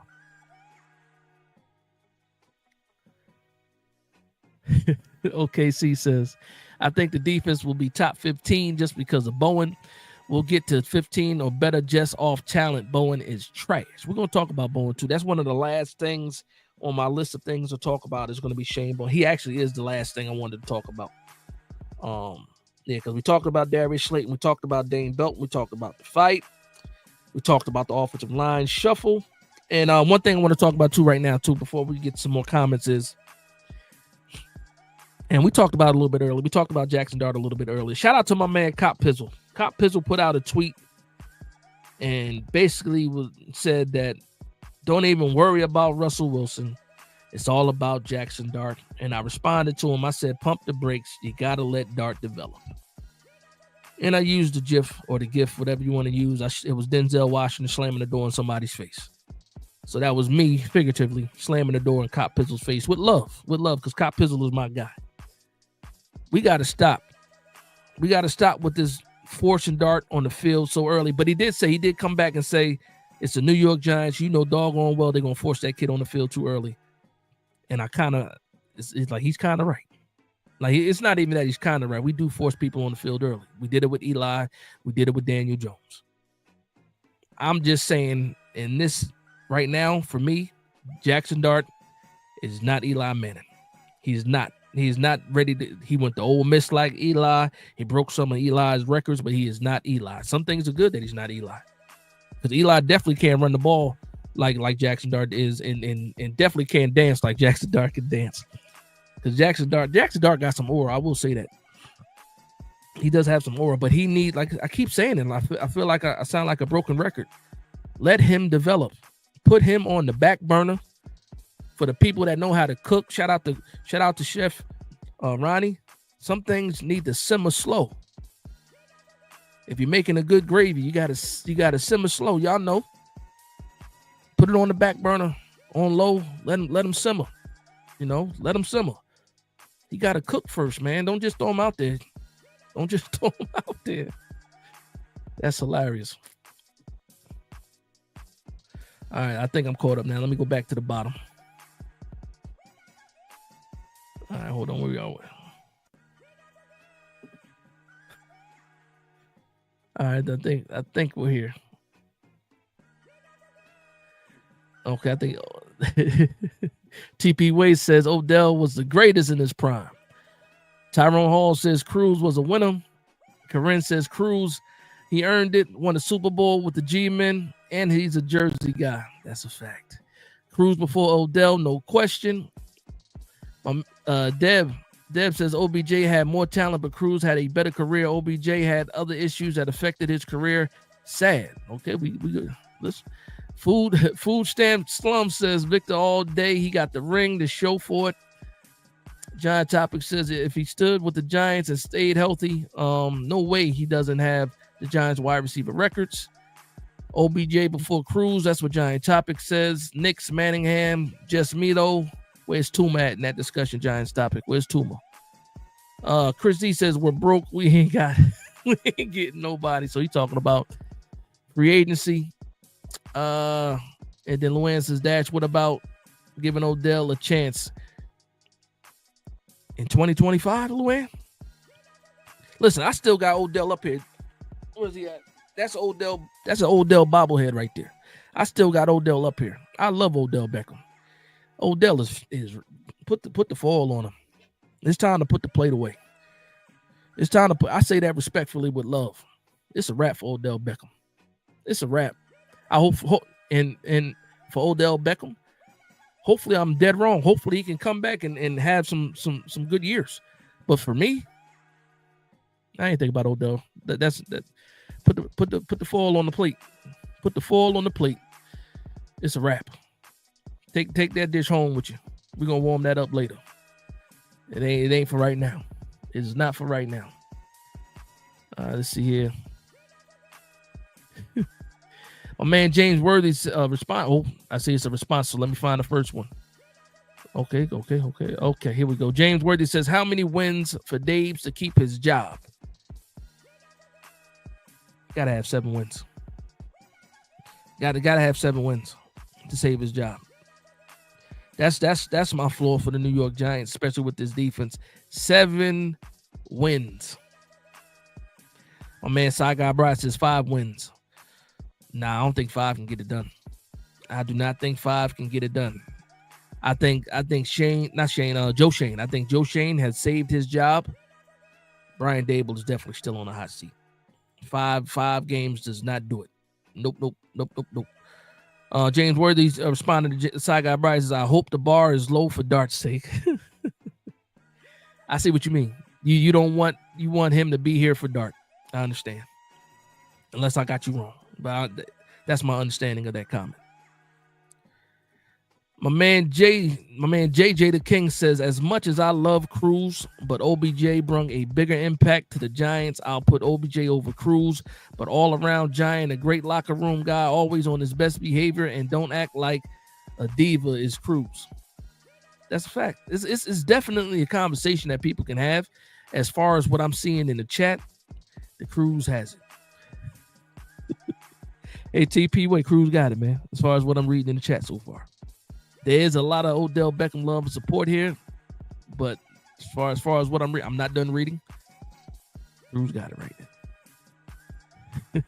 OKC says, I think the defense will be top 15 just because of Bowen. We'll get to 15 or better just off talent. Bowen is trash. We're going to talk about Bowen too. That's one of the last things on my list of things to talk about is going to be Shane Bowen. He actually is the last thing I wanted to talk about. Because we talked about Darius Slayton. We talked about Dane Belton. We talked about the fight. We talked about the offensive line shuffle. And one thing I want to talk about too right now too before we get some more comments is, and we talked about it a little bit earlier. We talked about Jackson Dart a little bit earlier. Shout out to my man Cop Pizzle. Cop Pizzle put out a tweet and basically said that don't even worry about Russell Wilson. It's all about Jackson Dart. And I responded to him. I said, pump the brakes. You got to let Dart develop. And I used the GIF or the GIF, whatever you want to use. It was Denzel Washington slamming the door in somebody's face. So that was me, figuratively, slamming the door in Cop Pizzle's face with love, because Cop Pizzle is my guy. We got to stop. We got to stop with this forcing Dart on the field so early. But he did come back and say, it's the New York Giants. You know doggone well they're going to force that kid on the field too early. And it's like he's kind of right. Like, it's not even that he's kind of right. We do force people on the field early. We did it with Eli. We did it with Daniel Jones. I'm just saying, in this right now, for me, Jackson Dart is not Eli Manning. He's not. He's not ready to. He went to Ole Miss like Eli. He broke some of Eli's records, but he is not Eli. Some things are good that he's not Eli, because Eli definitely can't run the ball like Jackson Dart is, and definitely can't dance like Jackson Dart can dance. Because Jackson Dart got some aura. I will say that he does have some aura, but he needs, like I keep saying it, I feel like I sound like a broken record. Let him develop. Put him on the back burner. For the people that know how to cook, shout out to Chef Ronnie. Some things need to simmer slow. If you're making a good gravy, you gotta simmer slow. Y'all know. Put it on the back burner, on low. Let him simmer. Let him simmer. You gotta cook first, man. Don't just throw him out there. That's hilarious. All right, I think I'm caught up now. Let me go back to the bottom. All right, hold on. Where we are? All right, I think we're here. Okay, I think TP Wade says Odell was the greatest in his prime. Tyrone Hall says Cruz was a winner. Corinne says Cruz, he earned it, won a Super Bowl with the G-Men, and he's a Jersey guy. That's a fact. Cruz before Odell, no question. Deb says OBJ had more talent, but Cruz had a better career. OBJ had other issues that affected his career. Sad. Okay, we listen. Food stamp slum says Victor all day. He got the ring, the show for it. Giant Topic says if he stood with the Giants and stayed healthy, no way he doesn't have the Giants wide receiver records. OBJ before Cruz, that's what Giant Topic says. Knicks, Manningham, just me though. Where's Tuma at in that discussion, Giants Topic? Where's Tuma? Chris D says we're broke. We ain't getting nobody. So he's talking about free agency. And then Luann says, Dash, what about giving Odell a chance in 2025, Luann? Listen, I still got Odell up here. Where's he at? That's Odell. That's an Odell bobblehead right there. I still got Odell up here. I love Odell Beckham. Odell is put the foil on him. It's time to put the plate away. It's time to put. I say that respectfully with love. It's a wrap for Odell Beckham. It's a wrap. I hope and for Odell Beckham, hopefully I'm dead wrong. Hopefully he can come back and have some good years. But for me, I ain't think about Odell. That's put the foil on the plate. Put the foil on the plate. It's a wrap. Take that dish home with you. We're gonna warm that up later. It ain't for right now. It's not for right now. Let's see here. My man James Worthy's response. Oh, I see it's a response. So let me find the first one. Okay. Here we go. James Worthy says, how many wins for Daves to keep his job? Gotta have 7 wins. Gotta have 7 wins to save his job. That's my floor for the New York Giants, especially with this defense. 7 wins. My man Saigon Bright says 5 wins. Nah, I don't think 5 can get it done. I do not think 5 can get it done. I think Joe Shane. I think Joe Shane has saved his job. Brian Dable is definitely still on the hot seat. 5 games does not do it. Nope. James Worthy responded to Saigon Bright says, I hope the bar is low for Dart's sake. I see what you mean. You want him to be here for Dart. I understand. Unless I got you wrong. But that's my understanding of that comment. My man JJ the King says, as much as I love Cruz, but OBJ brung a bigger impact to the Giants, I'll put OBJ over Cruz. But all around Giant, a great locker room guy, always on his best behavior, and don't act like a diva is Cruz. That's a fact. It's definitely a conversation that people can have. As far as what I'm seeing in the chat, the Cruz has it. Hey, TP, wait, Cruz got it, man. As far as what I'm reading in the chat so far. There is a lot of Odell Beckham love and support here, but as far as what I'm reading, I'm not done reading. Cruz got it right there.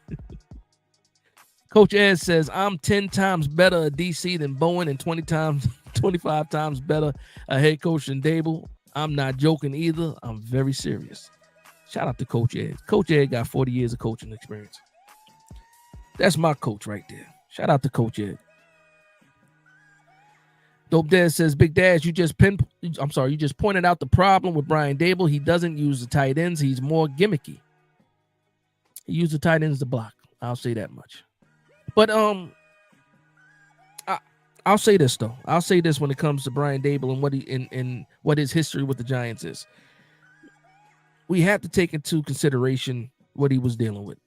Coach Ed says, I'm 10 times better a DC than Bowen and 25 times better a head coach than Dable. I'm not joking either. I'm very serious. Shout out to Coach Ed. Coach Ed got 40 years of coaching experience. That's my coach right there. Shout out to Coach Ed. Dope Dad says, Big Dash, you just pointed out the problem with Brian Dable. He doesn't use the tight ends. He's more gimmicky. He used the tight ends to block. I'll say that much. But I'll say this though. I'll say this when it comes to Brian Dable and what his history with the Giants is. We have to take into consideration what he was dealing with.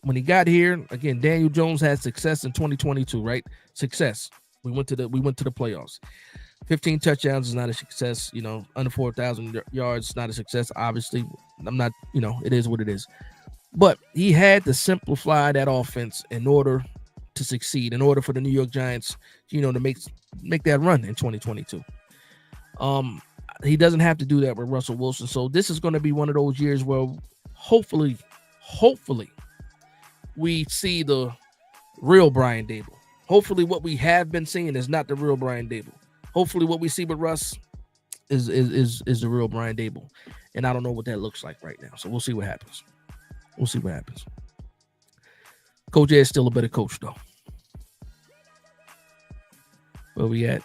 When he got here, again, Daniel Jones had success in 2022, right? Success. We went to the playoffs. 15 touchdowns is not a success. Under 4,000 yards is not a success. Obviously, I'm not. It is what it is. But he had to simplify that offense in order to succeed, in order for the New York Giants, to make that run in 2022. He doesn't have to do that with Russell Wilson. So this is going to be one of those years where hopefully we see the real Brian Daboll. Hopefully what we have been seeing is not the real Brian Daboll. Hopefully what we see with Russ is the real Brian Daboll. And I don't know what that looks like right now. So we'll see what happens. Coach A is still a better coach, though. Where we at?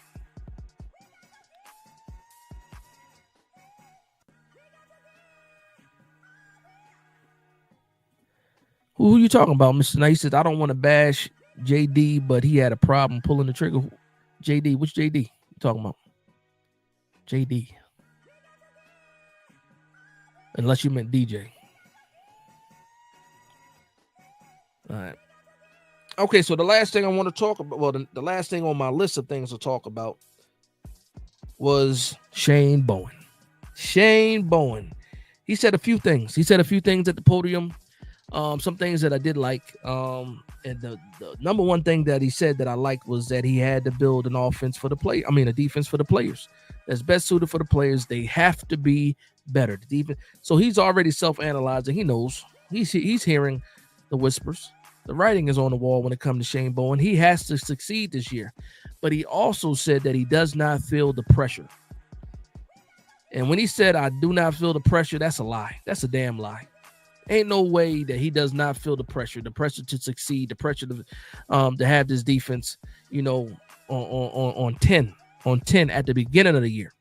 Who you talking about, Mr. Nice? Said, I don't want to bash JD, but he had a problem pulling the trigger. JD, which JD you talking about? JD. Unless you meant DJ. All right. Okay, so the last thing I want to talk about, well, the last thing on my list of things to talk about was Shane Bowen. Shane Bowen. He said a few things. He said a few things at the podium. Some things that I did like. And the number one thing that he said that I liked was that he had to build an offense for the play. I mean, a defense for the players that's best suited for the players. They have to be better. The defense. So he's already self-analyzing. He knows. He's hearing the whispers. The writing is on the wall when it comes to Shane Bowen. He has to succeed this year. But he also said that he does not feel the pressure. And when he said, I do not feel the pressure, that's a lie. That's a damn lie. Ain't no way that he does not feel the pressure to succeed, the pressure to have this defense, on 10 at the beginning of the year.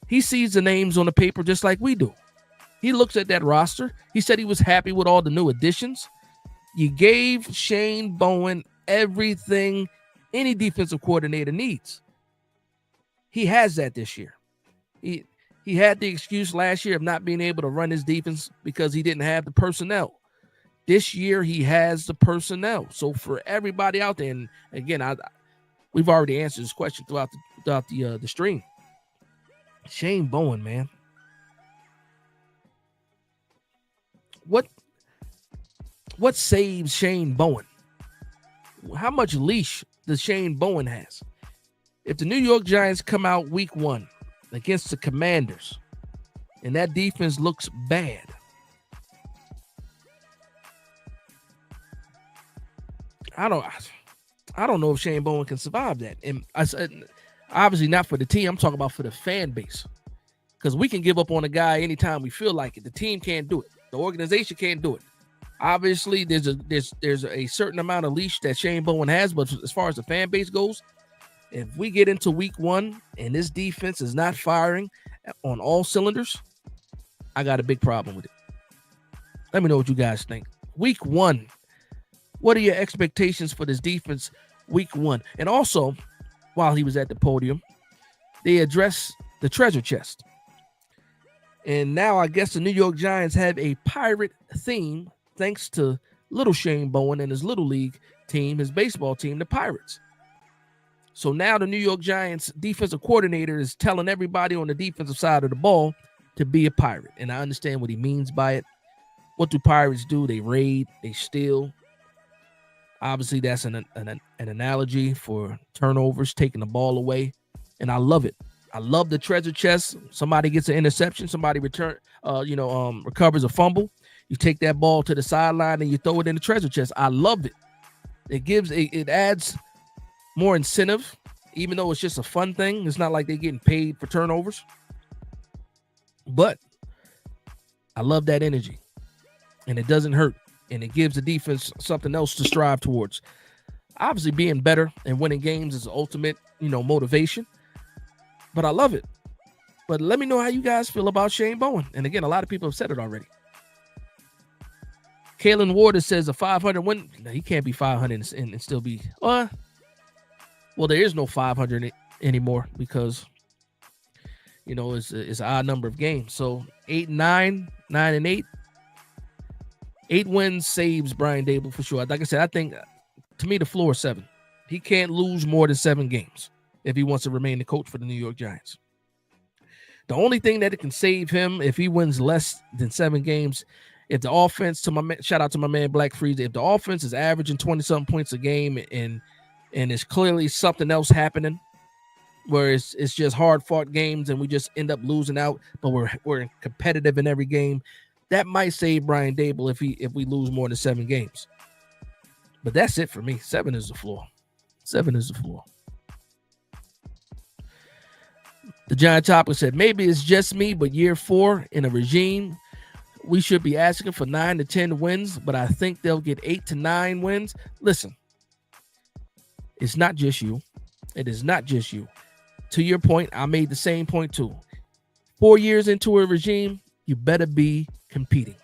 He sees the names on the paper just like we do. He looks at that roster. He said he was happy with all the new additions. You gave Shane Bowen everything any defensive coordinator needs. He has that this year. He had the excuse last year of not being able to run his defense because he didn't have the personnel. This year, he has the personnel. So for everybody out there, and again, we've already answered this question throughout the stream. Shane Bowen, man. What saves Shane Bowen? How much leash does Shane Bowen has? If the New York Giants come out week 1 against the Commanders, and that defense looks bad, I don't know if Shane Bowen can survive that. And I said, obviously not for the team. I'm talking about for the fan base, because we can give up on a guy anytime we feel like it. The team can't do it. The organization can't do it. Obviously, there's a certain amount of leash that Shane Bowen has, but as far as the fan base goes, if we get into week 1 and this defense is not firing on all cylinders, I got a big problem with it. Let me know what you guys think. Week 1, what are your expectations for this defense week 1? And also, while he was at the podium, they addressed the treasure chest. And now I guess the New York Giants have a pirate theme thanks to little Shane Bowen and his little league team, his baseball team, the Pirates. So now the New York Giants defensive coordinator is telling everybody on the defensive side of the ball to be a pirate. And I understand what he means by it. What do pirates do? They raid, they steal. Obviously, that's an analogy for turnovers, taking the ball away. And I love it. I love the treasure chest. Somebody gets an interception, somebody recovers a fumble. You take that ball to the sideline and you throw it in the treasure chest. I love it. It adds more incentive, even though it's just a fun thing. It's not like they're getting paid for turnovers. But I love that energy. And it doesn't hurt. And it gives the defense something else to strive towards. Obviously, being better and winning games is the ultimate, motivation. But I love it. But let me know how you guys feel about Shane Bowen. And again, a lot of people have said it already. Kalen Ward says a 500 win. No, he can't be 500 and still be. Well, there is no 500 anymore because, it's an odd number of games. So 8-9, 9-8. 8 wins saves Brian Daboll for sure. Like I said, I think, to me, the floor is 7. He can't lose more than 7 games if he wants to remain the coach for the New York Giants. The only thing that it can save him if he wins less than 7 games if the offense, shout out to my man Black Freeze, if the offense is averaging 20-something points a game and it's clearly something else happening, where it's just hard-fought games and we just end up losing out, but we're competitive in every game, that might save Brian Daboll if we lose more than 7 games. But that's it for me. 7 is the floor. 7 is the floor. The Giant Topic said, maybe it's just me, but year 4 in a regime, we should be asking for 9 to 10 wins, but I think they'll get 8 to 9 wins. Listen, it's not just you. It is not just you. To your point, I made the same point too. 4 years into a regime, you better be competing.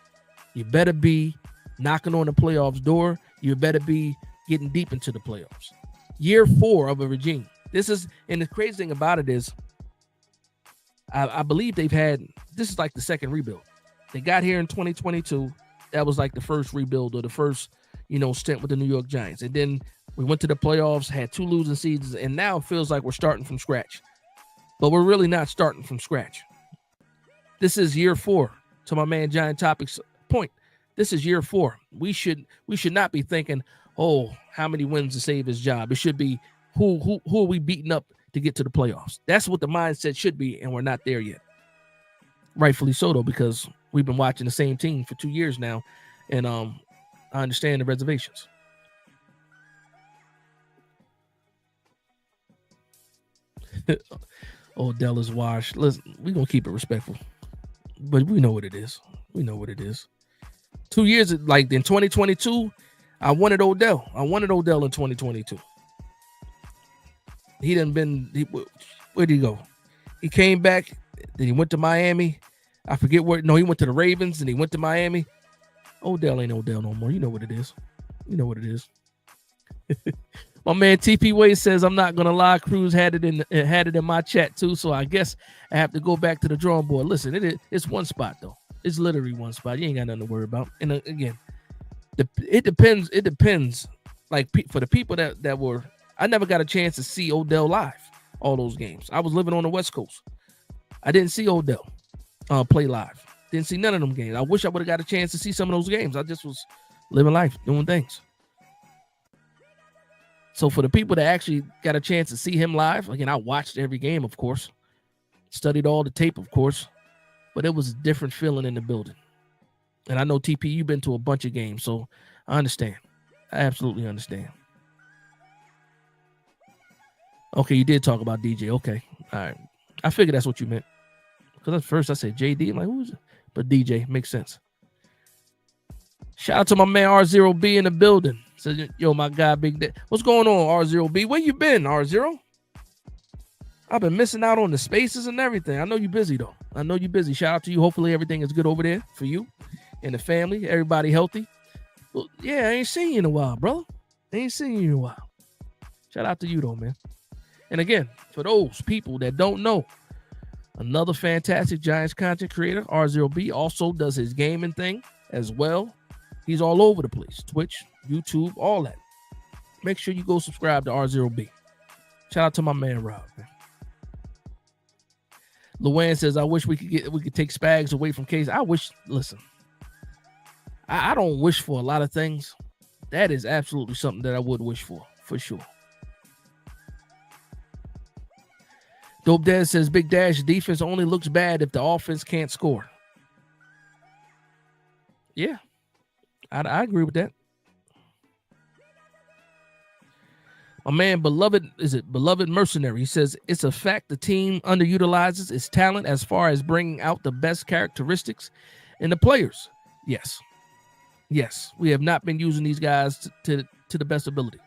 You better be knocking on the playoffs door. You better be getting deep into the playoffs. Year 4 of a regime. And the crazy thing about it is, I believe this is like the second rebuild. They got here in 2022. That was like the first rebuild or the first, stint with the New York Giants. And then we went to the playoffs, had 2 losing seasons, and now it feels like we're starting from scratch. But we're really not starting from scratch. This is year 4. To my man Giant Topic's point, this is year 4. We should not be thinking, oh, how many wins to save his job. It should be who are we beating up to get to the playoffs. That's what the mindset should be, and we're not there yet. Rightfully so, though, because we've been watching the same team for 2 years now, and I understand the reservations. Odell is washed. Listen, we're going to keep it respectful, but we know what it is. We know what it is. 2 years, like in 2022, I wanted Odell. I wanted Odell in 2022. Where did he go? He came back, then he went to Miami. I forget where. No, he went to the Ravens, and he went to Miami. Odell ain't Odell no more. You know what it is. You know what it is. My man TP Wade says, I'm not gonna lie, Cruz had it in my chat too, so I guess I have to go back to the drawing board. Listen, it's one spot though. It's literally one spot. You ain't got nothing to worry about. And again, it depends. It depends. Like for the people that were, I never got a chance to see Odell live all those games. I was living on the West Coast. I didn't see Odell play live. Didn't see none of them games. I wish I would have got a chance to see some of those games. I just was living life, doing things. So for the people that actually got a chance to see him live, again, I watched every game, of course. Studied all the tape, of course. But it was a different feeling in the building. And I know, TP, you've been to a bunch of games, so I understand. I absolutely understand. Okay, you did talk about DJ. Okay, all right. I figured that's what you meant. Because at first I said JD. I'm like, who's it? But DJ makes sense. Shout out to my man R0B in the building. Says, yo, my guy, Big Day. What's going on, R0B? Where you been, R0? I've been missing out on the spaces and everything. I know you're busy, though. I know you're busy. Shout out to you. Hopefully everything is good over there for you and the family. Everybody healthy. Well, yeah, I ain't seen you in a while, brother. I ain't seen you in a while. Shout out to you, though, man. And again, for those people that don't know, another fantastic Giants content creator, R0B, also does his gaming thing as well. He's all over the place. Twitch, YouTube, all that. Make sure you go subscribe to R0B. Shout out to my man Rob, man. Luann says, I wish we could take Spags away from Case. I wish, listen, I don't wish for a lot of things. That is absolutely something that I would wish for sure. Dope Dad says, Big Dash, defense only looks bad if the offense can't score. Yeah, I agree with that. My man, Beloved Mercenary, he says, it's a fact the team underutilizes its talent as far as bringing out the best characteristics in the players. Yes, we have not been using these guys to the best ability.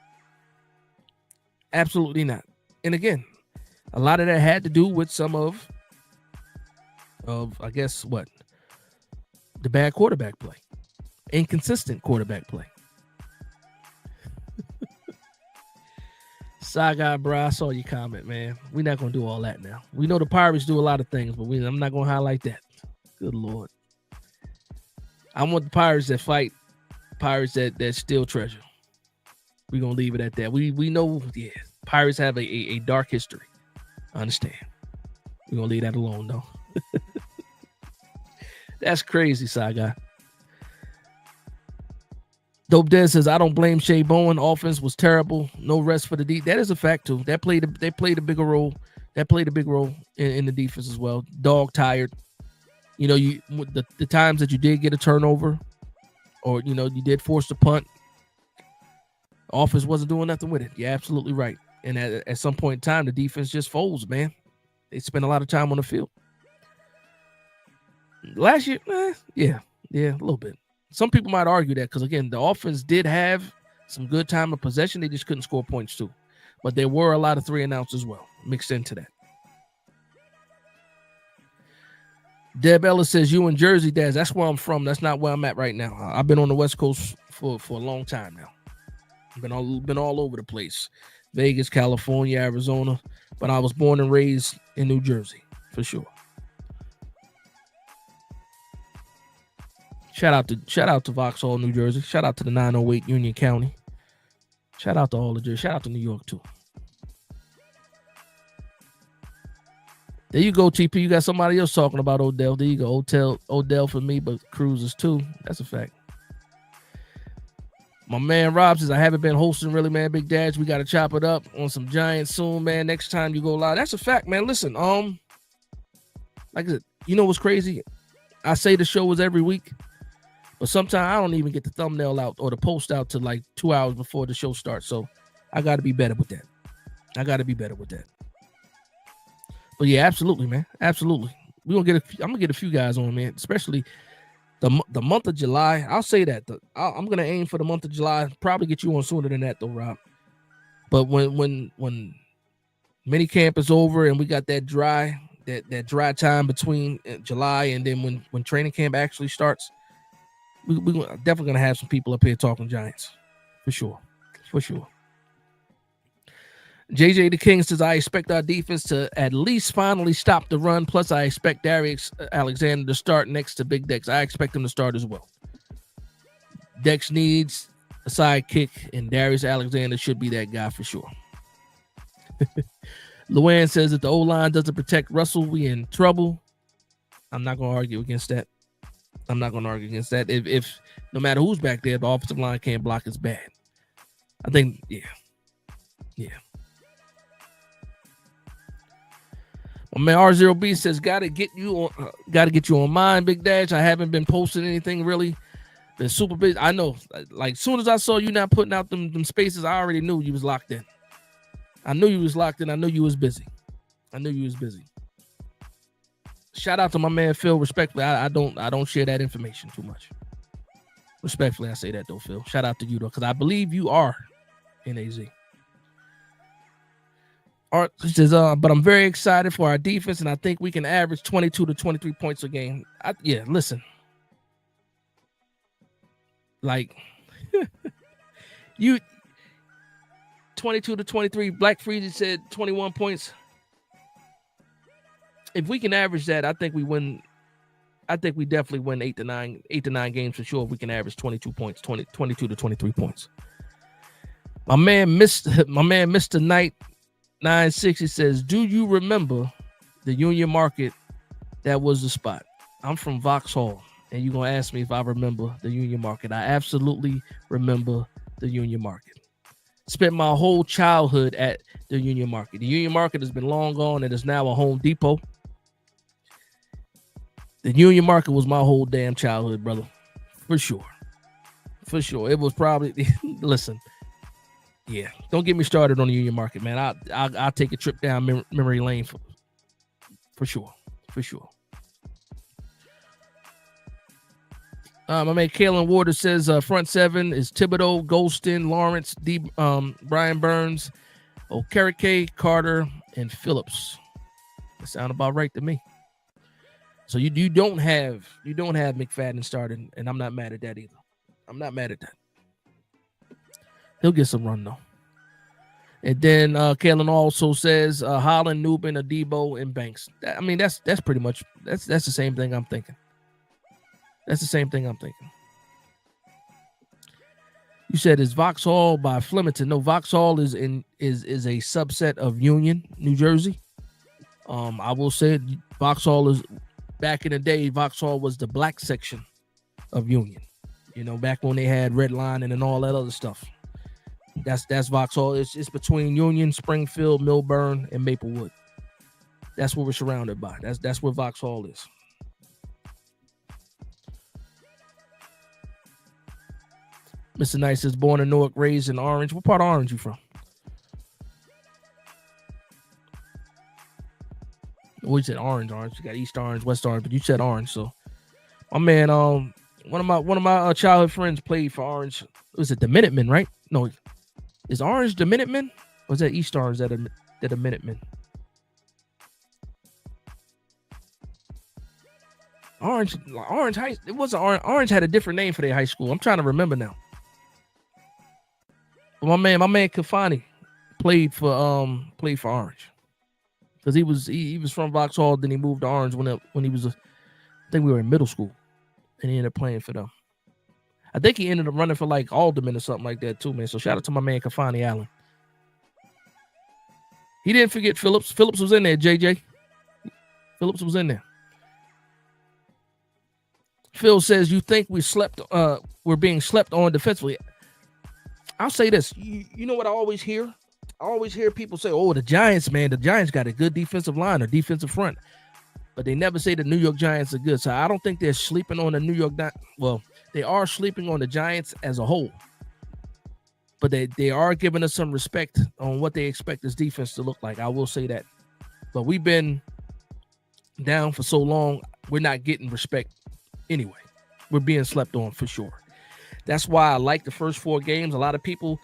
Absolutely not. And again, a lot of that had to do with some of I guess, the bad quarterback play. Inconsistent quarterback play. Saga, bro, I saw your comment, man. We're not going to do all that now. We know the Pirates do a lot of things, but I'm not going to highlight that. Good Lord. I want the Pirates that fight, Pirates that steal treasure. We're going to leave it at that. We know, yeah, Pirates have a dark history. I understand. We're going to leave that alone, though. That's crazy, Saga. Dope Dead says, I don't blame Shea Bowen. Offense was terrible. No rest for the D. That is a fact, too. They played a bigger role. That played a big role in the defense as well. Dog tired. You know, the times that you did get a turnover or, you know, you did force the punt, offense wasn't doing nothing with it. You're absolutely right. And at some point in time, the defense just folds, man. They spend a lot of time on the field. Last year, yeah, a little bit. Some people might argue that because, again, the offense did have some good time of possession. They just couldn't score points, too. But there were a lot of 3-and-outs as well mixed into that. Deb Ellis says, you in Jersey, Daz. That's where I'm from. That's not where I'm at right now. I've been on the West Coast for a long time now. I've been all over the place. Vegas, California, Arizona. But I was born and raised in New Jersey, for sure. Shout out to Vauxhall, New Jersey. Shout out to the 908 Union County. Shout out to all of Jersey. Shout out to New York, too. There you go, TP. You got somebody else talking about Odell. There you go. Odell for me, but Cruz is too. That's a fact. My man Rob says, I haven't been hosting really, man. Big Dads, we got to chop it up on some Giants soon, man. Next time you go live. That's a fact, man. Listen, like I said, you know what's crazy? I say the show is every week, but sometimes I don't even get the thumbnail out or the post out to like 2 hours before the show starts. So I got to be better with that. But yeah, absolutely, man. Absolutely. I'm gonna get a few guys on, man. Especially the month of July. I'll say that. I'm gonna aim for the month of July. Probably get you on sooner than that, though, Rob. But when mini camp is over and we got that dry time between July and then when training camp actually starts, we definitely gonna have some people up here talking Giants, for sure. JJ the King says, I expect our defense to at least finally stop the run. Plus, I expect Darius Alexander to start next to Big Dex. I expect him to start as well. Dex needs a sidekick, and Darius Alexander should be that guy for sure. Luann says, if the O-line doesn't protect Russell, we in trouble. I'm not going to argue against that. If no matter who's back there, the offensive line can't block, it's bad. I think, yeah. My man R0B says, gotta get you on mine, Big Dash. I haven't been posting anything really. Been super busy. I know, like, soon as I saw you not putting out them spaces, I already knew you was locked in. I knew you was busy. Shout out to my man Phil. Respectfully, I don't share that information too much. Respectfully, I say that though, Phil. Shout out to you though, because I believe you are in AZ. Art says, but I'm very excited for our defense, and I think we can average 22 to 23 points a game. Listen. Like, you 22 to 23. Black Freezy said 21 points. If we can average that, I think we win. I think we definitely win 8 to 9 games for sure. If we can average 22 points, 22 to 23 points. My man Mr. Knight 960 says, do you remember the Union Market? That was the spot. I'm from Vauxhall, and you're going to ask me if I remember the Union Market. I absolutely remember the Union Market. Spent my whole childhood at the Union Market. The Union Market has been long gone and is now a Home Depot. The Union Market was my whole damn childhood, brother. For sure. It was probably, listen, yeah, don't get me started on the Union Market, man. I'll take a trip down memory lane for sure. My man Kalen Warder says front seven is Thibodeau, Golston, Lawrence, Brian Burns, Okereke, Carter, and Phillips. That sound about right to me. So you don't have McFadden starting, and I'm not mad at that either. I'm not mad at that. He'll get some run though. And then Kalen also says Holland, Newman, Adebo, and Banks. That's pretty much that's the same thing I'm thinking. You said is Vauxhall by Flemington. No, Vauxhall is a subset of Union, New Jersey. I will say Vauxhall is back in the day. Vauxhall was the black section of Union. You know, back when they had redlining and all that other stuff. That's Vauxhall. It's between Union, Springfield, Millburn, and Maplewood. That's what we're surrounded by. That's where Vauxhall is. Mr. Nice is born in Newark, raised in Orange. What part of Orange you from? Well, you said Orange. You got East Orange, West Orange, but you said Orange. So, my man, one of my childhood friends played for Orange. Was it the Minutemen, right? No, is Orange the Minutemen? Or is that East Orange that a Minutemen? Orange High. It wasn't Orange. Orange had a different name for their high school. I'm trying to remember now. But my man Kafani played for Orange. Because he was from Vauxhall, then he moved to Orange when he was I think we were in middle school, and he ended up playing for them. I think he ended up running for like alderman or something like that too, man. So shout out to my man Kafani Allen. He didn't forget Phillips. Phillips was in there, JJ. Phillips was in there. Phil says, you think we're being slept on defensively. I'll say this. You know what I always hear? I always hear people say, oh, the Giants got a good defensive line or defensive front. But they never say the New York Giants are good. So I don't think they're sleeping on the New York. Well, they are sleeping on the Giants as a whole. But they are giving us some respect on what they expect this defense to look like. I will say that. But we've been down for so long, we're not getting respect anyway. We're being slept on for sure. That's why I like the first 4 games. A lot of people,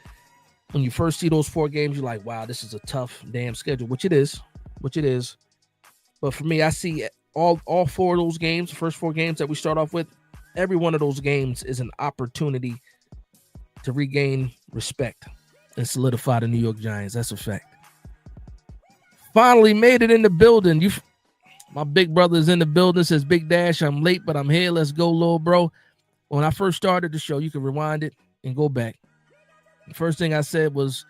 when you first see those 4 games, you're like, wow, this is a tough damn schedule, which it is. But for me, I see all 4 of those games, the first 4 games that we start off with, every one of those games is an opportunity to regain respect and solidify the New York Giants. That's a fact. Finally made it in the building. My big brother is in the building, says, Big Dash, I'm late, but I'm here. Let's go, little bro. When I first started the show, you can rewind it and go back. The first thing I said was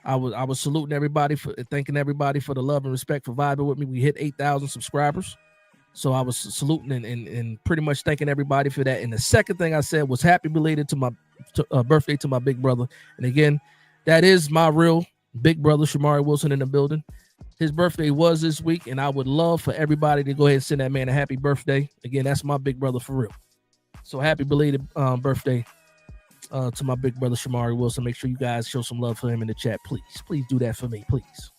I was saluting everybody, thanking everybody for the love and respect for vibing with me. We hit 8,000 subscribers. So I was saluting and pretty much thanking everybody for that. And the second thing I said was happy belated to my birthday to my big brother. And again, that is my real big brother, Shamari Wilson, in the building. His birthday was this week, and I would love for everybody to go ahead and send that man a happy birthday. Again, that's my big brother for real. So happy belated birthday to my big brother, Shamari Wilson. Make sure you guys show some love for him in the chat, please. Please do that for me, please.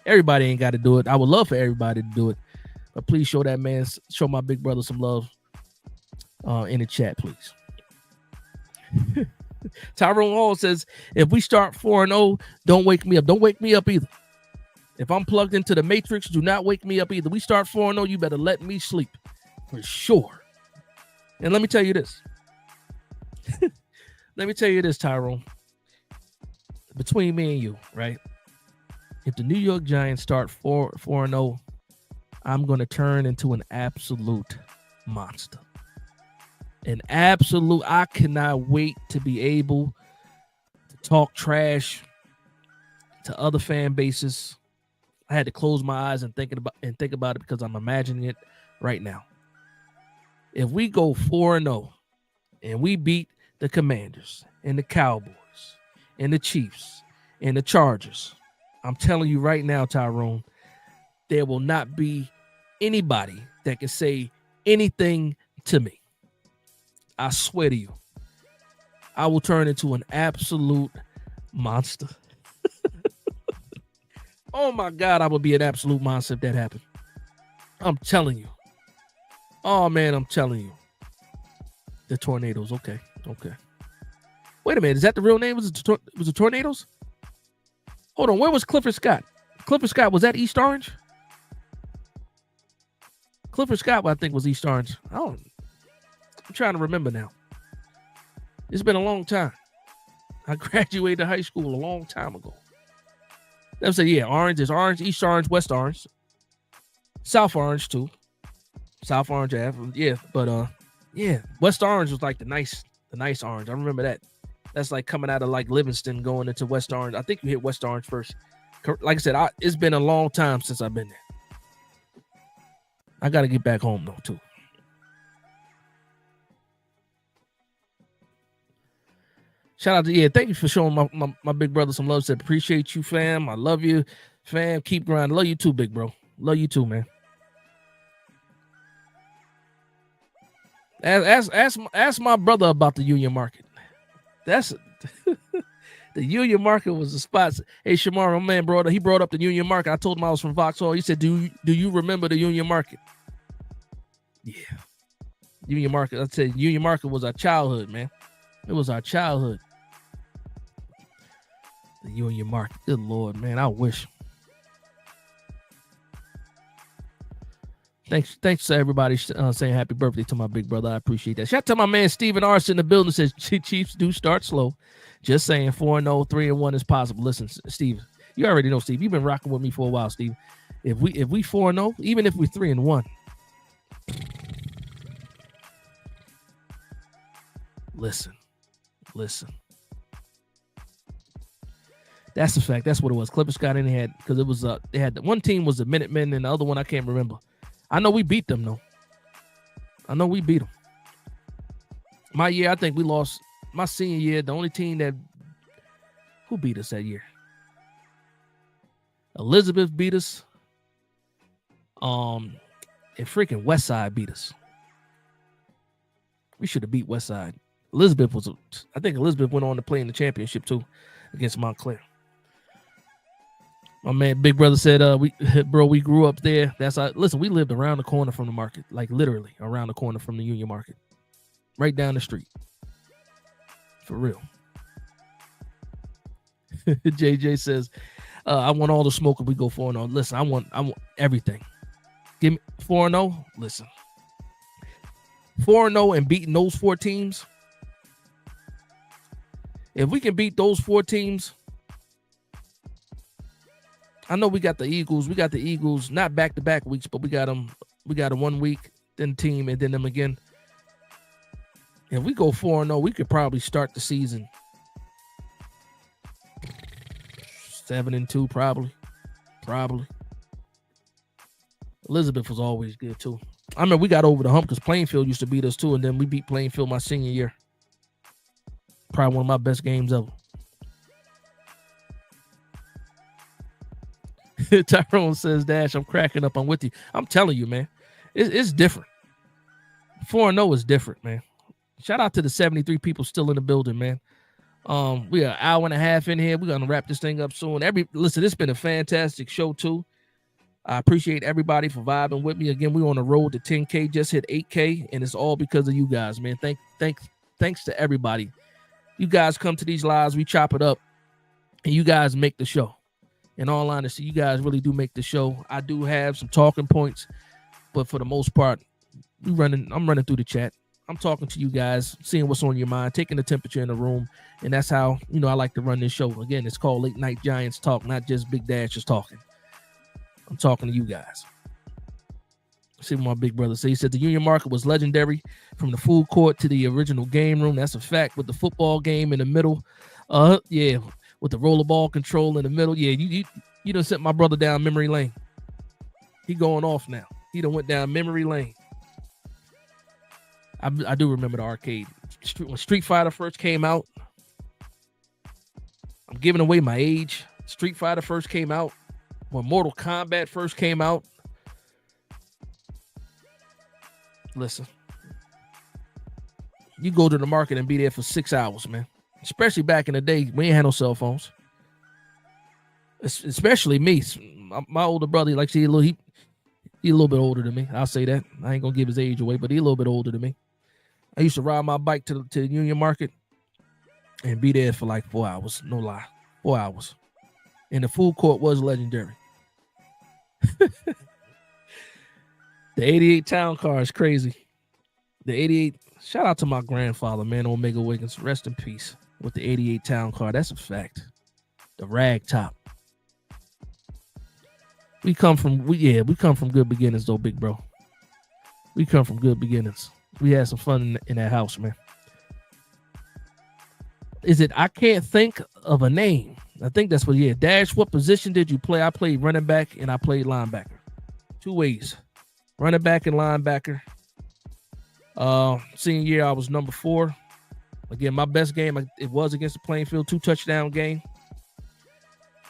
Everybody ain't got to do it. I would love for everybody to do it. But please show my big brother some love in the chat, please. Tyrone Hall says, if we start 4-0, don't wake me up. Don't wake me up either. If I'm plugged into the Matrix, do not wake me up either. We start 4-0, you better let me sleep for sure. And let me tell you this. Tyrone. Between me and you, right? If the New York Giants start 4-0, I'm going to turn into an absolute monster. I cannot wait to be able to talk trash to other fan bases. I had to close my eyes and think about it because I'm imagining it right now. If we go 4-0 and we beat the Commanders and the Cowboys and the Chiefs and the Chargers, I'm telling you right now, Tyrone, there will not be anybody that can say anything to me. I swear to you, I will turn into an absolute monster. Oh my God, I would be an absolute monster if that happened. I'm telling you. Oh man, I'm telling you. The Tornadoes. Okay. Wait a minute, is that the real name? Was it Tornadoes? Hold on, where was Clifford Scott? Clifford Scott, was that East Orange? Clifford Scott, I think, was East Orange. I'm trying to remember now. It's been a long time. I graduated high school a long time ago. They'll say, yeah, Orange is Orange, East Orange, West Orange, South Orange too. South Orange Ave. Yeah, but West Orange was like the nice orange. I remember that. That's like coming out of like Livingston going into West Orange. I think you hit West Orange first. Like I said, it's been a long time since I've been there. I got to get back home though too. Shout out to thank you for showing my big brother some love. Said appreciate you, fam. I love you, fam. Keep grinding. Love you too, big bro. Love you too, man. Ask my brother about the Union Market. That's the Union Market was the spot. Hey, Shamar, my man he brought up the Union Market. I told him I was from Vauxhall. He said, do you remember the Union Market? Yeah. Union Market. I said Union Market was our childhood, man. It was our childhood. The Union Market. Good Lord, man. I wish. Thanks to everybody saying happy birthday to my big brother. I appreciate that. Shout out to my man Steven Arce in the building. Says Chiefs do start slow. Just saying 4-0, 3-1 is possible. Listen, Steve, you already know, Steve. You've been rocking with me for a while, Steve. If we 4-0, even if we're 3-1, listen. That's the fact. That's what it was. Clippers got in had because it was they had one team was the Minutemen and the other one I can't remember. I know we beat them though. I know we beat them. My year, I think we lost. My senior year, the only team who beat us that year? Elizabeth beat us. And freaking Westside beat us. We should have beat Westside. I think Elizabeth went on to play in the championship too against Montclair. My man, big brother said, we grew up there. Listen, we lived around the corner from the market, like literally around the corner from the Union Market, right down the street. For real. JJ says, I want all the smoke if we go 4-0. Listen, I want everything. Give me 4-0. Listen, 4-0 and beating those 4 teams. If we can beat those 4 teams, I know we got the Eagles. We got the Eagles, not back-to-back weeks, but we got them. We got a 1 week, then team, and then them again. If we go 4-0, we could probably start the season 7-2, probably. Elizabeth was always good too. I mean, we got over the hump because Plainfield used to beat us too, and then we beat Plainfield my senior year. Probably one of my best games ever. Tyrone says, Dash, I'm cracking up. I'm with you. I'm telling you, man. It's different. 4-0 is different, man. Shout out to the 73 people still in the building, man. We are an hour and a half in here. We're going to wrap this thing up soon. Listen, it's been a fantastic show, too. I appreciate everybody for vibing with me. Again, we're on the road to 10K, just hit 8K, and it's all because of you guys, man. Thanks to everybody. You guys come to these lives, we chop it up, and you guys make the show. In all honesty, you guys really do make the show. I do have some talking points, but for the most part, I'm running through the chat. I'm talking to you guys, seeing what's on your mind, taking the temperature in the room, and that's how, I like to run this show. Again, it's called Late Night Giants Talk, not just Big Dash is talking. I'm talking to you guys. See what my big brother said. He said the Union Market was legendary from the food court to the original game room. That's a fact. With the football game in the middle. Yeah. With the rollerball control in the middle. Yeah, you done sent my brother down memory lane. He going off now. He done went down memory lane. I do remember the arcade. When Street Fighter first came out. I'm giving away my age. Street Fighter first came out. When Mortal Kombat first came out. Listen. You go to the market and be there for 6 hours, man. Especially back in the day, we ain't had no cell phones. Especially me. My older brother, like he a little bit older than me. I'll say that. I ain't gonna give his age away, but he a little bit older than me. I used to ride my bike to the Union Market and be there for like 4 hours. No lie. 4 hours. And the food court was legendary. The 88 town car is crazy. The 88, shout out to my grandfather, man, Omega Wiggins. Rest in peace with the 88 town car. That's a fact. The rag top. We come from good beginnings though, big bro. We come from good beginnings. We had some fun in that house, man. I can't think of a name. I think that's what, Dash, what position did you play? I played running back and I played linebacker. 2 ways. Running back and linebacker. Senior year, I was number 4. Again, my best game, it was against the Plainfield 2-touchdown game.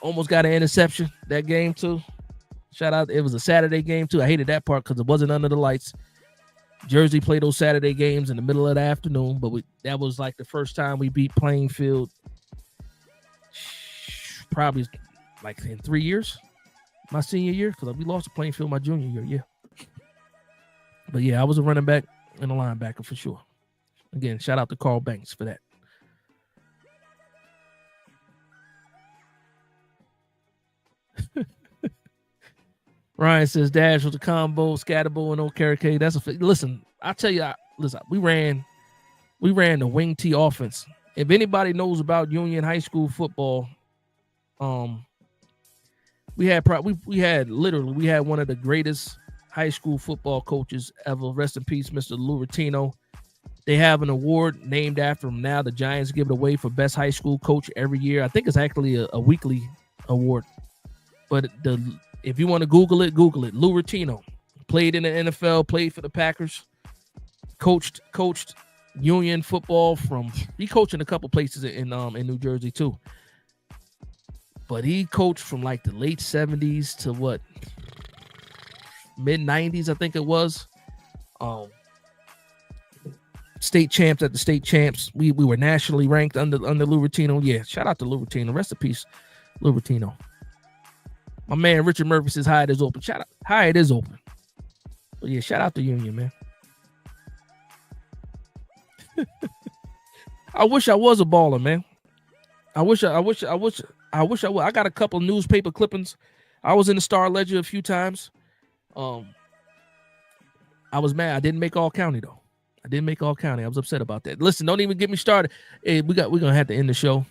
Almost got an interception that game too. Shout out. It was a Saturday game too. I hated that part because it wasn't under the lights. Jersey played those Saturday games in the middle of the afternoon, but that was like the first time we beat Plainfield probably like in 3 years. My senior year, because we lost to Plainfield my junior year, yeah. But yeah, I was a running back and a linebacker for sure. Again, shout out to Carl Banks for that. Ryan says Dash was a combo, Scatterbo, and Okereke. That's listen. I tell you, we ran the wing T offense. If anybody knows about Union High School football, we had one of the greatest high school football coaches ever. Rest in peace, Mr. Luratino. They have an award named after him now. The Giants give it away for best high school coach every year. I think it's actually a weekly award. But if you want to Google it. Lou Rutino played in the NFL, played for the Packers, coached Union football he coached in a couple places in New Jersey too. But he coached from like the late 70s to mid 90s, I think it was. State champs at the state champs. We were nationally ranked under Lou Rutino. Yeah, shout out to Lou Rutino. Rest in peace, Lou Rutino. My man Richard Murphy says Hyatt is open. Shout out, Hyatt is open. But yeah, shout out to Union, man. I wish I was a baller, man. I wish I was. I got a couple of newspaper clippings. I was in the Star Ledger a few times. I was mad. I didn't make all county though. I was upset about that. Listen, don't even get me started. Hey, we're gonna have to end the show.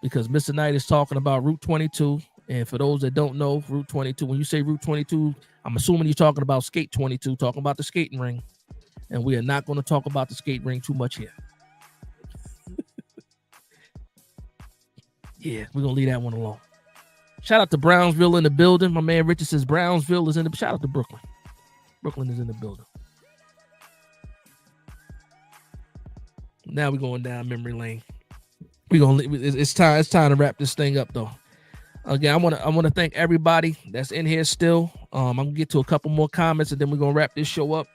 Because Mr. Knight is talking about Route 22. And for those that don't know, Route 22, when you say Route 22, I'm assuming you're talking about Skate 22, talking about the skating ring. And we are not going to talk about the skate ring too much here. Yeah, we're going to leave that one alone. Shout out to Brownsville in the building. My man Richard says Brownsville is in the... Shout out to Brooklyn. Brooklyn is in the building. Now we're going down memory lane. It's time to wrap this thing up though. Again, I want to thank everybody that's in here still. I'm gonna get to a couple more comments and then we're gonna wrap this show up.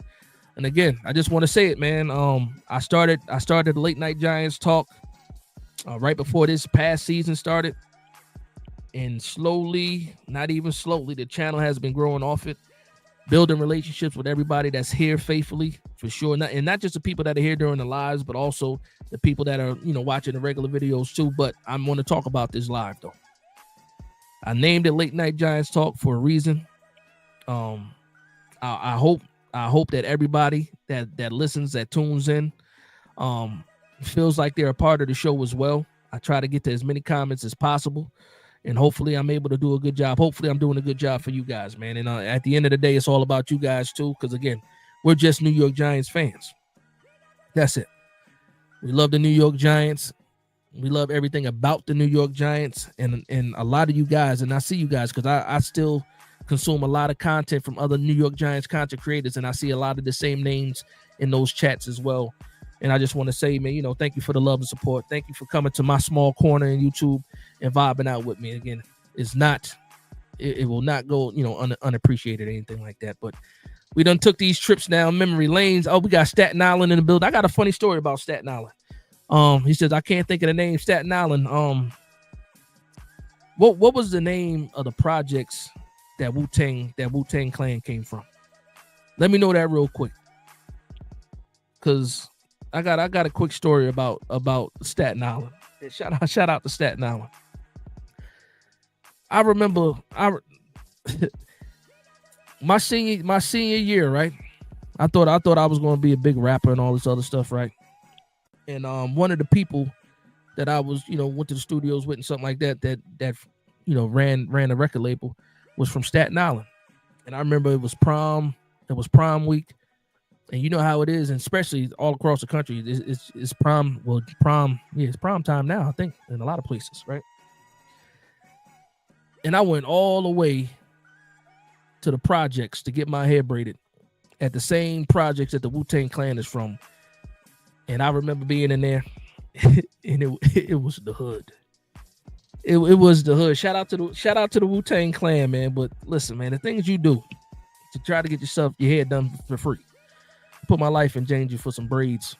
And again, I just want to say it, man. I started the Late Night Giants talk right before this past season started, and slowly, not even slowly, the channel has been growing off it, building relationships with everybody that's here faithfully for sure. Not just the people that are here during the lives, but also the people that are, watching the regular videos too. But I'm going to talk about this live though. I named it Late Night Giants Talk for a reason. I hope that everybody that listens, that tunes in, feels like they're a part of the show as well. I try to get to as many comments as possible, and hopefully I'm able to do a good job. Hopefully I'm doing a good job for you guys, man. And at the end of the day, it's all about you guys too, because again, we're just New York Giants fans. That's it. We love the New York Giants. We love everything about the New York Giants, and a lot of you guys, and I see you guys because I still consume a lot of content from other New York Giants content creators, and I see a lot of the same names in those chats as well. And I just want to say, man, thank you for the love and support. Thank you for coming to my small corner in YouTube and vibing out with me. Again, it will not go, unappreciated or anything like that. But we done took these trips down memory lanes. Oh, we got Staten Island in the building. I got a funny story about Staten Island. He says, I can't think of the name Staten Island. What was the name of the projects that Wu-Tang Clan came from? Let me know that real quick. Cause I got a quick story about Staten Island. Yeah, shout out to Staten Island. I remember my senior year, right? I thought I was going to be a big rapper and all this other stuff, right? And one of the people that I was, went to the studios with and something like that ran a record label was from Staten Island. And I remember it was prom week. And you know how it is, and especially all across the country, it's prom. Well, it's prom time now, I think, in a lot of places, right? And I went all the way to the projects to get my hair braided at the same projects that the Wu-Tang Clan is from. And I remember being in there, and it was the hood. It was the hood. Shout out to the Wu-Tang Clan, man. But listen, man, the things you do to try to get your hair done for free. Put my life in danger for some braids.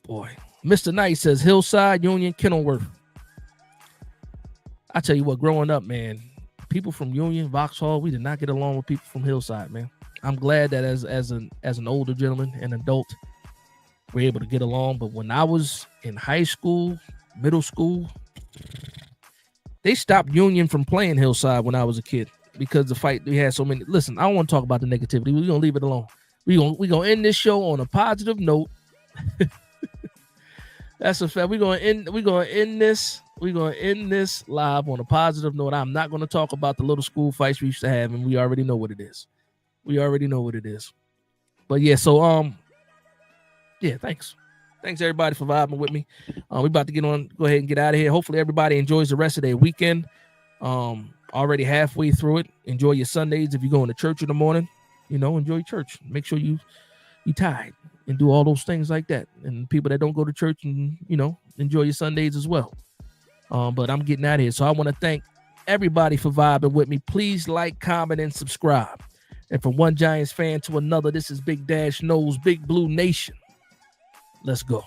Boy, Mr. Knight says Hillside, Union, Kenilworth. I tell you what, growing up, man, people from Union, Vauxhall, we did not get along with people from Hillside, man. I'm glad that as an older gentleman, an adult, we're able to get along. But when I was in high school, middle school, they stopped Union from playing Hillside when I was a kid because the fight we had so many. Listen, I don't want to talk about the negativity. We're gonna leave it alone. We're gonna end this show on a positive note. That's a fact. We're gonna end this live on a positive note. I'm not gonna talk about the little school fights we used to have, and we already know what it is. But yeah, so yeah, thanks everybody for vibing with me. We about to go ahead and get out of here. Hopefully everybody enjoys the rest of their weekend. Already halfway through it. Enjoy your Sundays. If you're going to church in the morning, enjoy church. Make sure you tithe and do all those things like that. And people that don't go to church, and enjoy your Sundays as well. But I'm getting out of here, so I want to thank everybody for vibing with me. Please like, comment, and subscribe. And from one Giants fan to another, this is Big Dash Knows Big Blue Nation. Let's go.